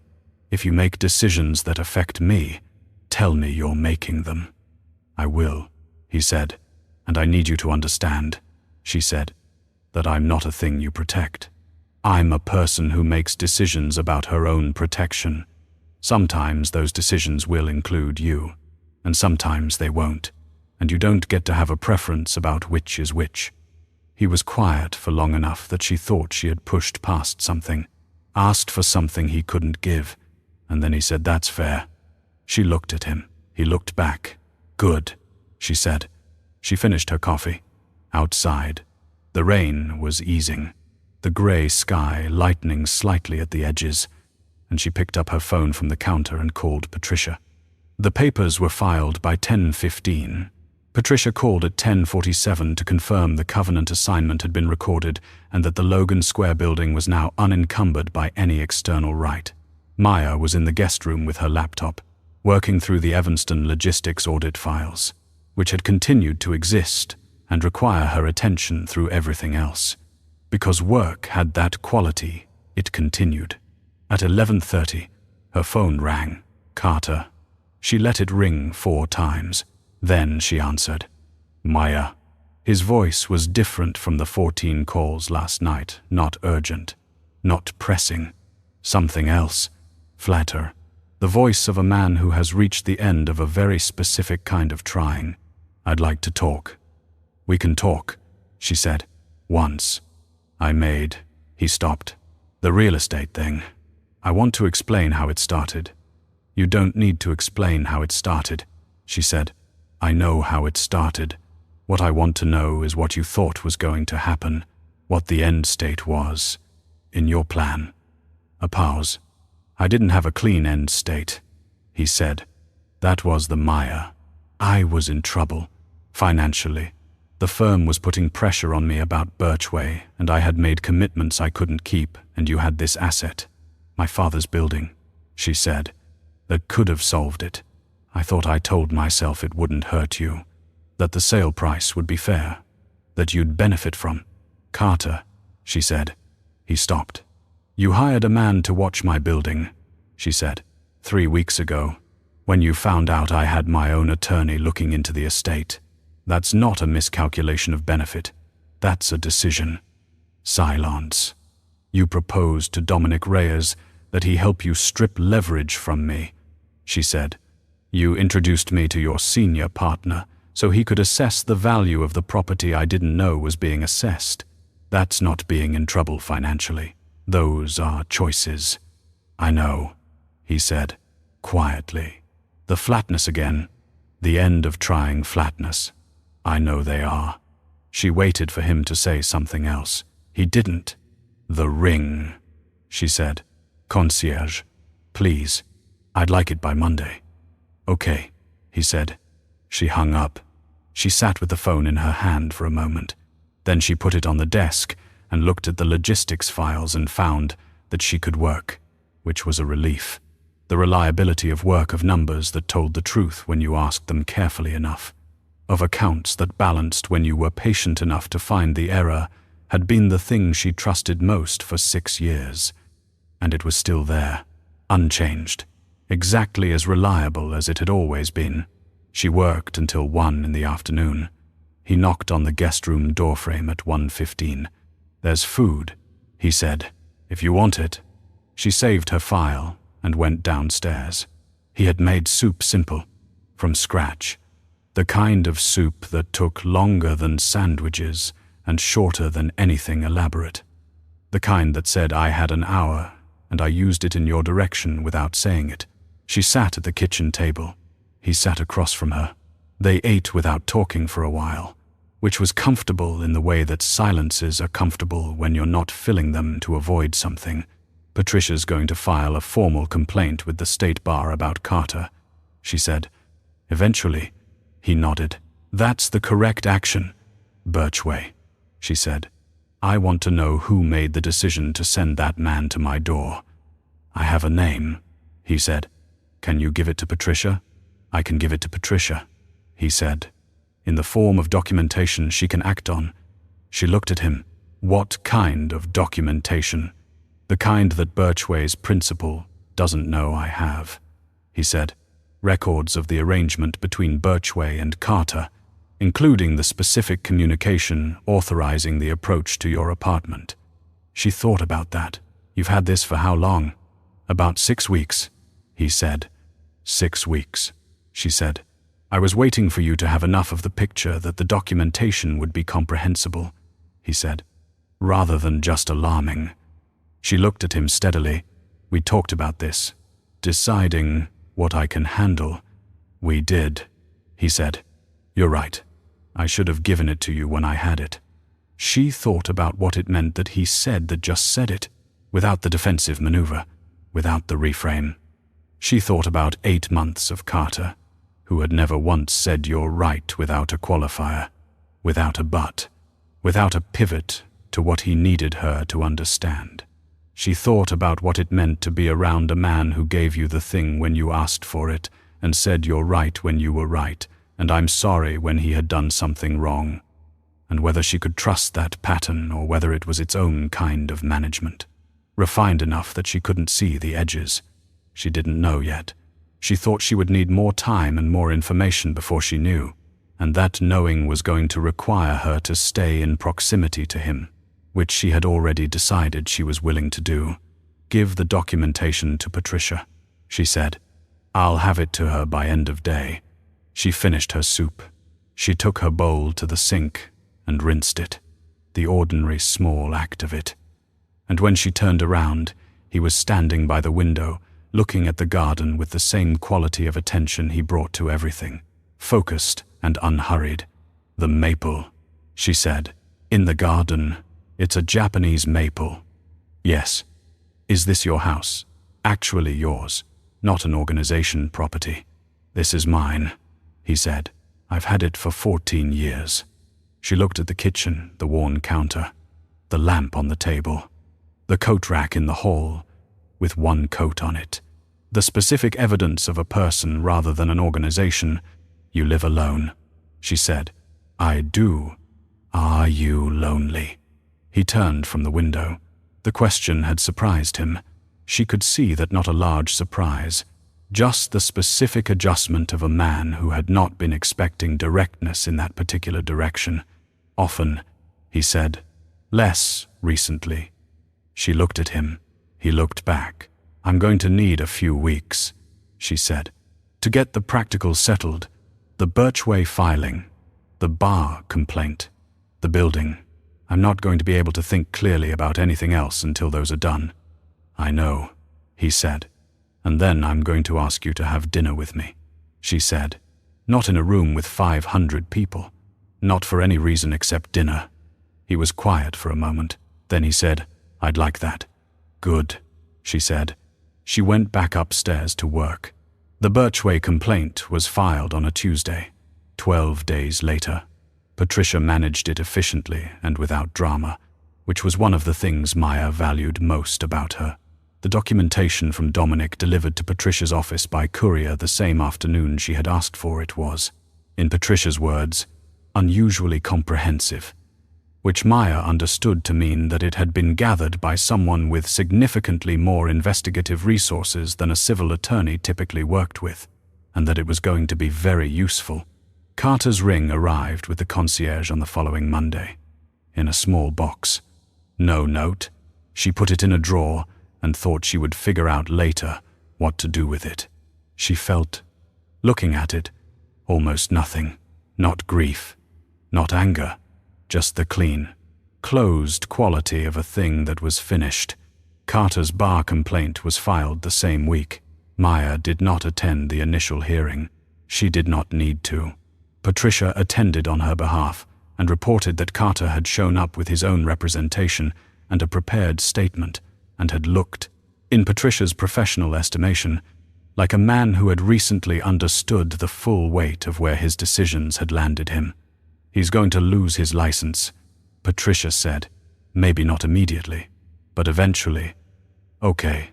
If you make decisions that affect me, tell me you're making them. I will, he said, and I need you to understand, she said, that I'm not a thing you protect. I'm a person who makes decisions about her own protection. Sometimes those decisions will include you, and sometimes they won't, and you don't get to have a preference about which is which. He was quiet for long enough that she thought she had pushed past something, asked for something he couldn't give, and then he said, that's fair. She looked at him. He looked back. Good, she said. She finished her coffee. Outside, the rain was easing, the grey sky lightening slightly at the edges, and she picked up her phone from the counter and called Patricia. The papers were filed by 10:15. Patricia called at 10:47 to confirm the covenant assignment had been recorded and that the Logan Square building was now unencumbered by any external right. Maya was in the guest room with her laptop, working through the Evanston logistics audit files, which had continued to exist and require her attention through everything else. Because work had that quality, it continued. At 11:30, her phone rang. Carter. She let it ring 4 times. Then she answered. Maya. His voice was different from the 14 calls last night, not urgent, not pressing. Something else, flatter. The voice of a man who has reached the end of a very specific kind of trying. I'd like to talk. We can talk, she said. Once. He stopped. The real estate thing. I want to explain how it started. You don't need to explain how it started, she said. I know how it started. What I want to know is what you thought was going to happen, what the end state was, in your plan. A pause. I didn't have a clean end state, he said. That was the Maya. I was in trouble, financially. The firm was putting pressure on me about Birchway, and I had made commitments I couldn't keep, and you had this asset, my father's building, she said, that could have solved it. I thought I told myself it wouldn't hurt you, that the sale price would be fair, that you'd benefit from. Carter, she said. He stopped. You hired a man to watch my building, she said, 3 weeks ago, when you found out I had my own attorney looking into the estate. That's not a miscalculation of benefit. That's a decision. Silence. You proposed to Dominic Reyes that he help you strip leverage from me, she said. You introduced me to your senior partner so he could assess the value of the property I didn't know was being assessed. That's not being in trouble financially. Those are choices. I know, he said, quietly. The flatness again. The end of trying flatness. I know they are. She waited for him to say something else. He didn't. The ring, she said. Concierge, please. I'd like it by Monday. Okay, he said. She hung up. She sat with the phone in her hand for a moment. Then she put it on the desk and looked at the logistics files and found that she could work, which was a relief. The reliability of work, of numbers that told the truth when you asked them carefully enough, of accounts that balanced when you were patient enough to find the error, had been the thing she trusted most for 6 years. And it was still there, unchanged, exactly as reliable as it had always been. She worked until 1 in the afternoon. He knocked on the guest room doorframe at 1:15. There's food, he said, if you want it. She saved her file and went downstairs. He had made soup simple, from scratch. The kind of soup that took longer than sandwiches and shorter than anything elaborate. The kind that said I had an hour and I used it in your direction without saying it. She sat at the kitchen table. He sat across from her. They ate without talking for a while, which was comfortable in the way that silences are comfortable when you're not filling them to avoid something. Patricia's going to file a formal complaint with the state bar about Carter, she said. Eventually, he nodded. That's the correct action. Birchway, she said. I want to know who made the decision to send that man to my door. I have a name, he said. Can you give it to Patricia? I can give it to Patricia, he said. In the form of documentation she can act on. She looked at him. What kind of documentation? The kind that Birchway's principal doesn't know I have, he said. Records of the arrangement between Birchway and Carter, including the specific communication authorizing the approach to your apartment. She thought about that. You've had this for how long? About 6 weeks, he said. 6 weeks, she said. I was waiting for you to have enough of the picture that the documentation would be comprehensible, he said, rather than just alarming. She looked at him steadily. We talked about this, deciding what I can handle. We did, he said. You're right. I should have given it to you when I had it. She thought about what it meant that he said that just said it, without the defensive maneuver, without the reframe. She thought about 8 months of Carter, who had never once said you're right without a qualifier, without a but, without a pivot to what he needed her to understand. She thought about what it meant to be around a man who gave you the thing when you asked for it and said you're right when you were right, and I'm sorry when he had done something wrong, and whether she could trust that pattern or whether it was its own kind of management. Refined enough that she couldn't see the edges. She didn't know yet. She thought she would need more time and more information before she knew, and that knowing was going to require her to stay in proximity to him, which she had already decided she was willing to do. Give the documentation to Patricia, she said. I'll have it to her by end of day. She finished her soup. She took her bowl to the sink and rinsed it, the ordinary small act of it. And when she turned around, he was standing by the window, looking at the garden with the same quality of attention he brought to everything, focused and unhurried. The maple, she said. In the garden. It's a Japanese maple. Yes. Is this your house? Actually yours, not an organization property. This is mine, he said. I've had it for 14 years. She looked at the kitchen, the worn counter, the lamp on the table, the coat rack in the hall, with one coat on it. The specific evidence of a person rather than an organization. "You live alone," she said. "I do. Are you lonely?" He turned from the window. The question had surprised him. She could see that not a large surprise, just the specific adjustment of a man who had not been expecting directness in that particular direction. "Often," he said. "Less recently." She looked at him. He looked back. "I'm going to need a few weeks," she said, "to get the practicals settled, the Birchway filing, the bar complaint, the building. I'm not going to be able to think clearly about anything else until those are done." "I know," he said. "And then I'm going to ask you to have dinner with me," she said. "Not in a room with 500 people. Not for any reason except dinner." He was quiet for a moment. Then he said, "I'd like that." "Good," she said. She went back upstairs to work. The Birchway complaint was filed on a Tuesday. 12 days later, Patricia managed it efficiently and without drama, which was one of the things Maya valued most about her. The documentation from Dominic delivered to Patricia's office by courier the same afternoon she had asked for it was, in Patricia's words, unusually comprehensive, which Maya understood to mean that it had been gathered by someone with significantly more investigative resources than a civil attorney typically worked with, and that it was going to be very useful. Carter's ring arrived with the concierge on the following Monday, in a small box. No note. She put it in a drawer and thought she would figure out later what to do with it. She felt, looking at it, almost nothing. Not grief, not anger, just the clean, closed quality of a thing that was finished. Carter's bar complaint was filed the same week. Maya did not attend the initial hearing. She did not need to. Patricia attended on her behalf and reported that Carter had shown up with his own representation and a prepared statement and had looked, in Patricia's professional estimation, like a man who had recently understood the full weight of where his decisions had landed him. "He's going to lose his license," Patricia said. "Maybe not immediately, but eventually." "Okay,"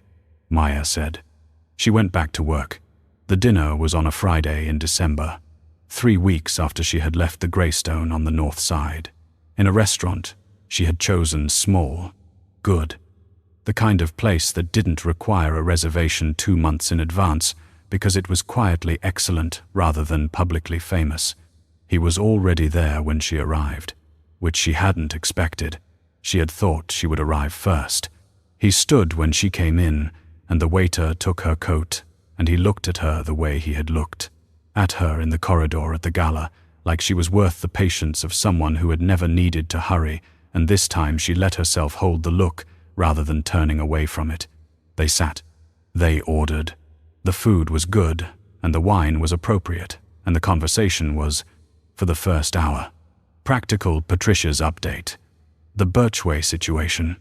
Maya said. She went back to work. The dinner was on a Friday in December, 3 weeks after she had left the Greystone on the north side. In a restaurant she had chosen small, good, the kind of place that didn't require a reservation 2 months in advance because it was quietly excellent rather than publicly famous. He was already there when she arrived, which she hadn't expected. She had thought she would arrive first. He stood when she came in, and the waiter took her coat, and he looked at her the way he had looked at her in the corridor at the gala, like she was worth the patience of someone who had never needed to hurry, and this time she let herself hold the look rather than turning away from it. They sat. They ordered. The food was good, and the wine was appropriate, and the conversation was, for the first hour, practical Patricia's update. The Birchway situation.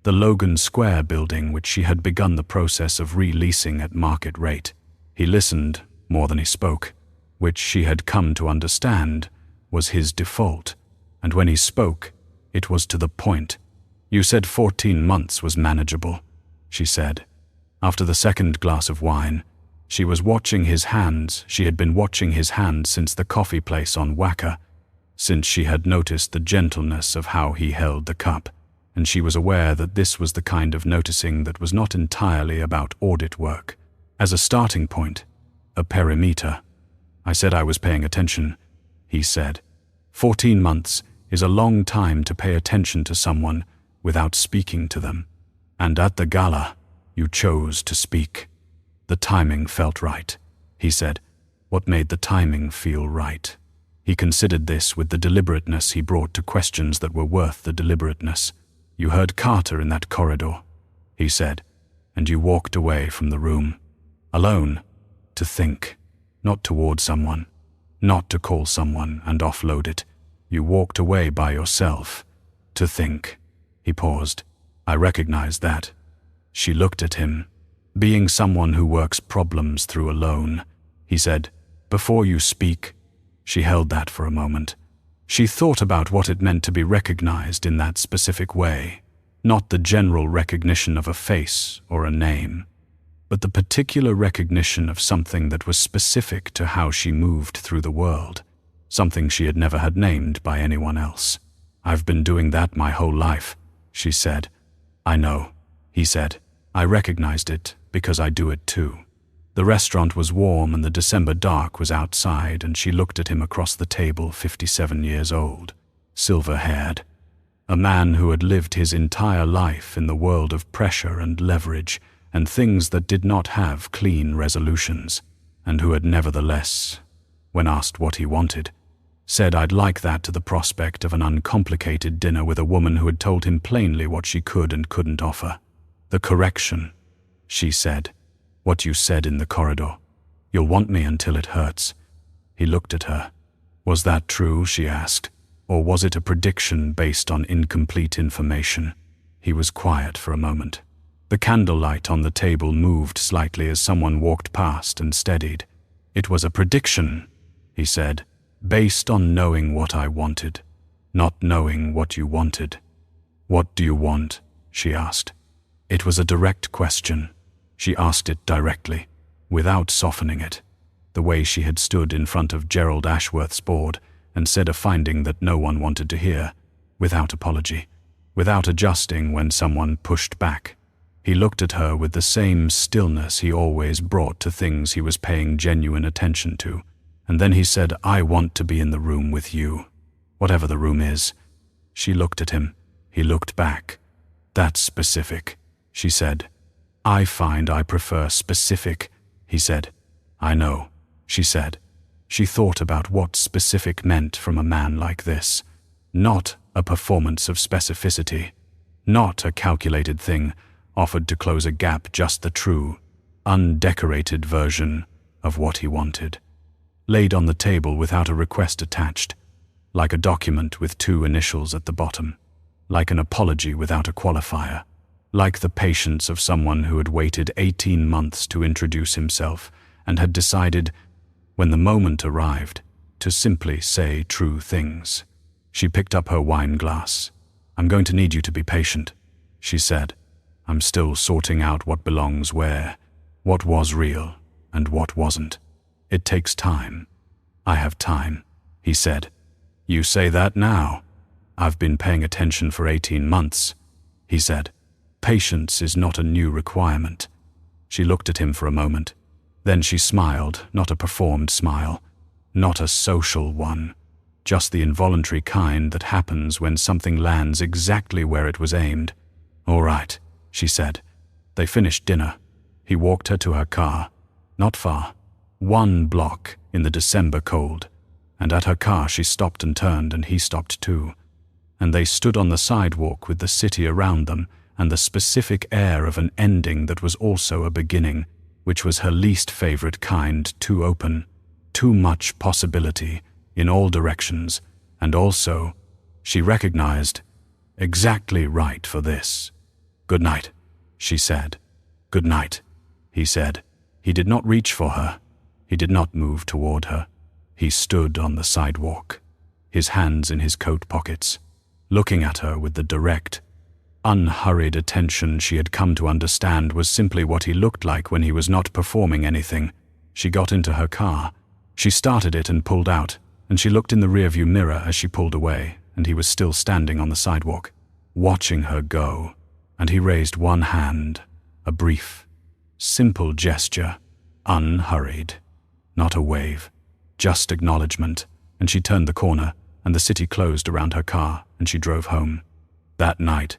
The Logan Square building which she had begun the process of re-leasing at market rate. He listened more than he spoke, which she had come to understand was his default, and when he spoke, it was to the point. "You said 14 months was manageable," she said. After the second glass of wine, she was watching his hands. She had been watching his hands since the coffee place on Wacker, since she had noticed the gentleness of how he held the cup, and she was aware that this was the kind of noticing that was not entirely about audit work. As a starting point, a perimeter. "I said I was paying attention," he said. 14 months is a long time to pay attention to someone without speaking to them. And at the gala, you chose to speak. "The timing felt right," he said. What made the timing feel right? He considered this with the deliberateness he brought to questions that were worth the deliberateness. "You heard Carter in that corridor," he said, "and you walked away from the room. Alone, to think, not toward someone, not to call someone and offload it. You walked away by yourself, to think." He paused. "I recognized that." She looked at him. "Being someone who works problems through alone," he said. "Before you speak." She held that for a moment. She thought about what it meant to be recognized in that specific way, not the general recognition of a face or a name, but the particular recognition of something that was specific to how she moved through the world, something she had never had named by anyone else. "I've been doing that my whole life," she said. "I know," he said. "I recognized it because I do it too." The restaurant was warm and the December dark was outside, and she looked at him across the table, 57 years old, silver-haired, a man who had lived his entire life in the world of pressure and leverage and things that did not have clean resolutions, and who had nevertheless, when asked what he wanted, said I'd like that to the prospect of an uncomplicated dinner with a woman who had told him plainly what she could and couldn't offer. "The correction," she said. "What you said in the corridor. You'll want me until it hurts." He looked at her. Was that true, she asked, or was it a prediction based on incomplete information? He was quiet for a moment. The candlelight on the table moved slightly as someone walked past and steadied. "It was a prediction," he said, "based on knowing what I wanted, not knowing what you wanted." "What do you want?" she asked. It was a direct question. She asked it directly, without softening it, the way she had stood in front of Gerald Ashworth's board and said a finding that no one wanted to hear, without apology, without adjusting when someone pushed back. He looked at her with the same stillness he always brought to things he was paying genuine attention to, and then he said, "I want to be in the room with you, whatever the room is." She looked at him. He looked back. "That's specific," she said. "I find I prefer specific," he said. "I know," she said. She thought about what specific meant from a man like this. Not a performance of specificity, not a calculated thing offered to close a gap, just the true, undecorated version of what he wanted, laid on the table without a request attached, like a document with 2 initials at the bottom, like an apology without a qualifier, like the patience of someone who had waited 18 months to introduce himself and had decided, when the moment arrived, to simply say true things. She picked up her wine glass. "I'm going to need you to be patient," she said. "I'm still sorting out what belongs where, what was real and what wasn't. It takes time." "I have time," he said. "You say that now." "I've been paying attention for 18 months, he said. "Patience is not a new requirement." She looked at him for a moment. Then she smiled, not a performed smile, not a social one, just the involuntary kind that happens when something lands exactly where it was aimed. "All right," she said. They finished dinner. He walked her to her car. Not far. 1 block in the December cold. And at her car she stopped and turned, and he stopped too. And they stood on the sidewalk with the city around them and the specific air of an ending that was also a beginning, which was her least favorite kind, too open, too much possibility in all directions, and also, she recognized, exactly right for this. "Good night," she said. "Good night," he said. He did not reach for her. He did not move toward her. He stood on the sidewalk, his hands in his coat pockets, looking at her with the direct, unhurried attention she had come to understand was simply what he looked like when he was not performing anything. She got into her car. She started it and pulled out, and she looked in the rearview mirror as she pulled away, and he was still standing on the sidewalk, watching her go, and he raised one hand, a brief, simple gesture, unhurried, not a wave, just acknowledgement, and she turned the corner, and the city closed around her car, and she drove home. That night,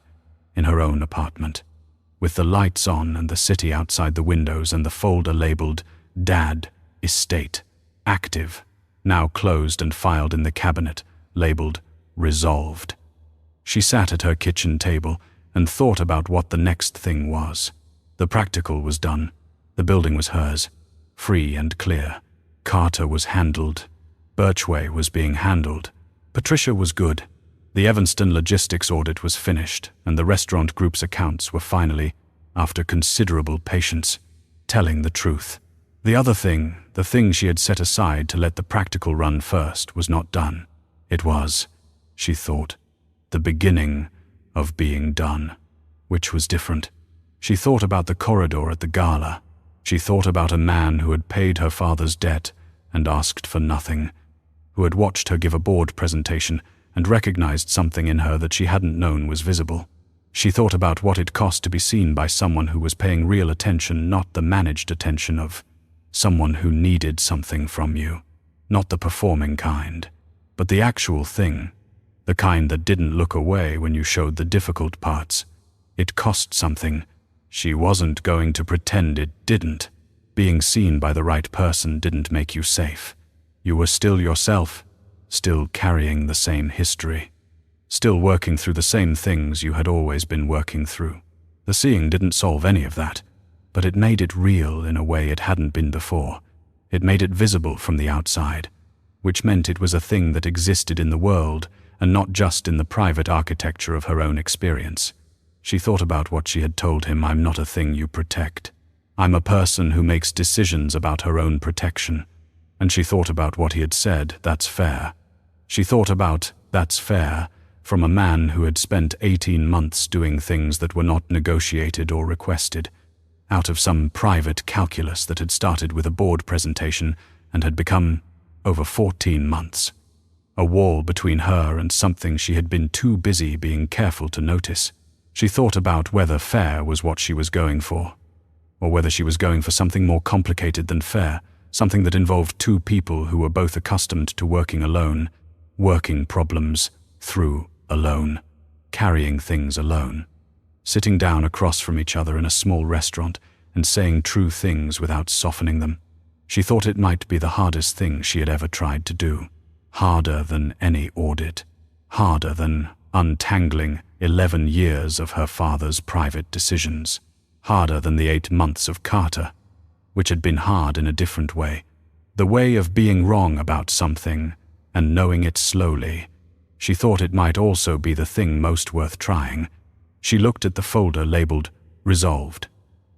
in her own apartment, with the lights on and the city outside the windows and the folder labeled Dad, Estate, Active, now closed and filed in the cabinet, labeled Resolved. She sat at her kitchen table and thought about what the next thing was. The practical was done. The building was hers, free and clear. Carter was handled. Birchway was being handled. Patricia was good. The Evanston logistics audit was finished, and the restaurant group's accounts were finally, after considerable patience, telling the truth. The other thing, the thing she had set aside to let the practical run first, was not done. It was, she thought, the beginning of being done, which was different. She thought about the corridor at the gala. She thought about a man who had paid her father's debt and asked for nothing, who had watched her give a board presentation and recognized something in her that she hadn't known was visible. She thought about what it cost to be seen by someone who was paying real attention, not the managed attention of someone who needed something from you, not the performing kind, but the actual thing, the kind that didn't look away when you showed the difficult parts. It cost something. She wasn't going to pretend it didn't. Being seen by the right person didn't make you safe. You were still yourself, still carrying the same history, still working through the same things you had always been working through. The seeing didn't solve any of that, but it made it real in a way it hadn't been before. It made it visible from the outside, which meant it was a thing that existed in the world and not just in the private architecture of her own experience. She thought about what she had told him, "I'm not a thing you protect. I'm a person who makes decisions about her own protection." And she thought about what he had said, "That's fair." She thought about "that's fair" from a man who had spent 18 months doing things that were not negotiated or requested, out of some private calculus that had started with a board presentation and had become, over 14 months, a wall between her and something she had been too busy being careful to notice. She thought about whether fair was what she was going for, or whether she was going for something more complicated than fair, something that involved two people who were both accustomed to working alone, working problems through alone, carrying things alone, sitting down across from each other in a small restaurant and saying true things without softening them. She thought it might be the hardest thing she had ever tried to do, harder than any audit, harder than untangling 11 years of her father's private decisions, harder than the 8 months of Carter, which had been hard in a different way, the way of being wrong about something and knowing it slowly. She thought it might also be the thing most worth trying. She looked at the folder labeled Resolved.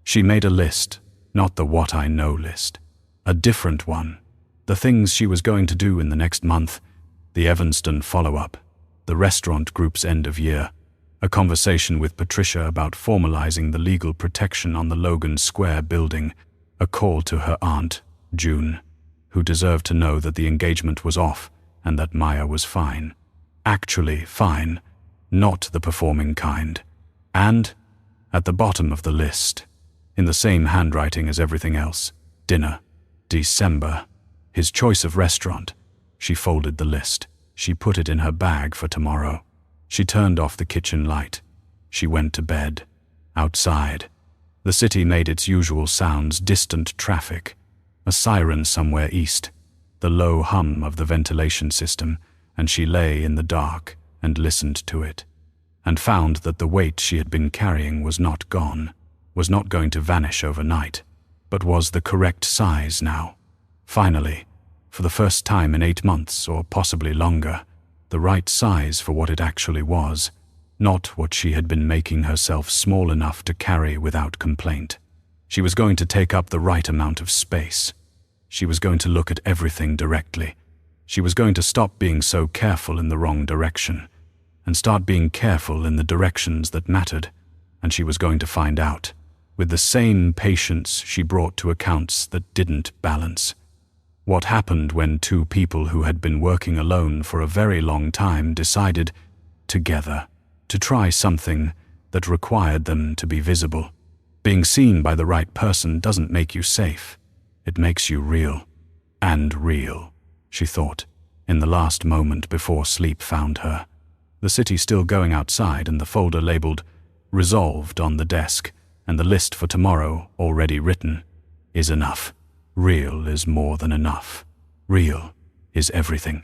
She made a list, not the what I know list, a different one, the things she was going to do in the next month, the Evanston follow-up, the restaurant group's end of year, a conversation with Patricia about formalizing the legal protection on the Logan Square building, a call to her aunt, June, who deserved to know that the engagement was off and that Maya was fine. Actually fine, not the performing kind. And, at the bottom of the list, in the same handwriting as everything else, dinner, December, his choice of restaurant. She folded the list. She put it in her bag for tomorrow. She turned off the kitchen light. She went to bed. Outside, the city made its usual sounds, distant traffic, a siren somewhere east, the low hum of the ventilation system, and she lay in the dark and listened to it, and found that the weight she had been carrying was not gone, was not going to vanish overnight, but was the correct size now. Finally, for the first time in 8 months, or possibly longer, the right size for what it actually was, not what she had been making herself small enough to carry without complaint. She was going to take up the right amount of space. She was going to look at everything directly. She was going to stop being so careful in the wrong direction, and start being careful in the directions that mattered, and she was going to find out, with the same patience she brought to accounts that didn't balance, what happened when two people who had been working alone for a very long time decided, together, to try something that required them to be visible. Being seen by the right person doesn't make you safe. It makes you real. And real, she thought, in the last moment before sleep found her. The city still going outside and the folder labeled Resolved on the desk, and the list for tomorrow already written, is enough. Real is more than enough. Real is everything.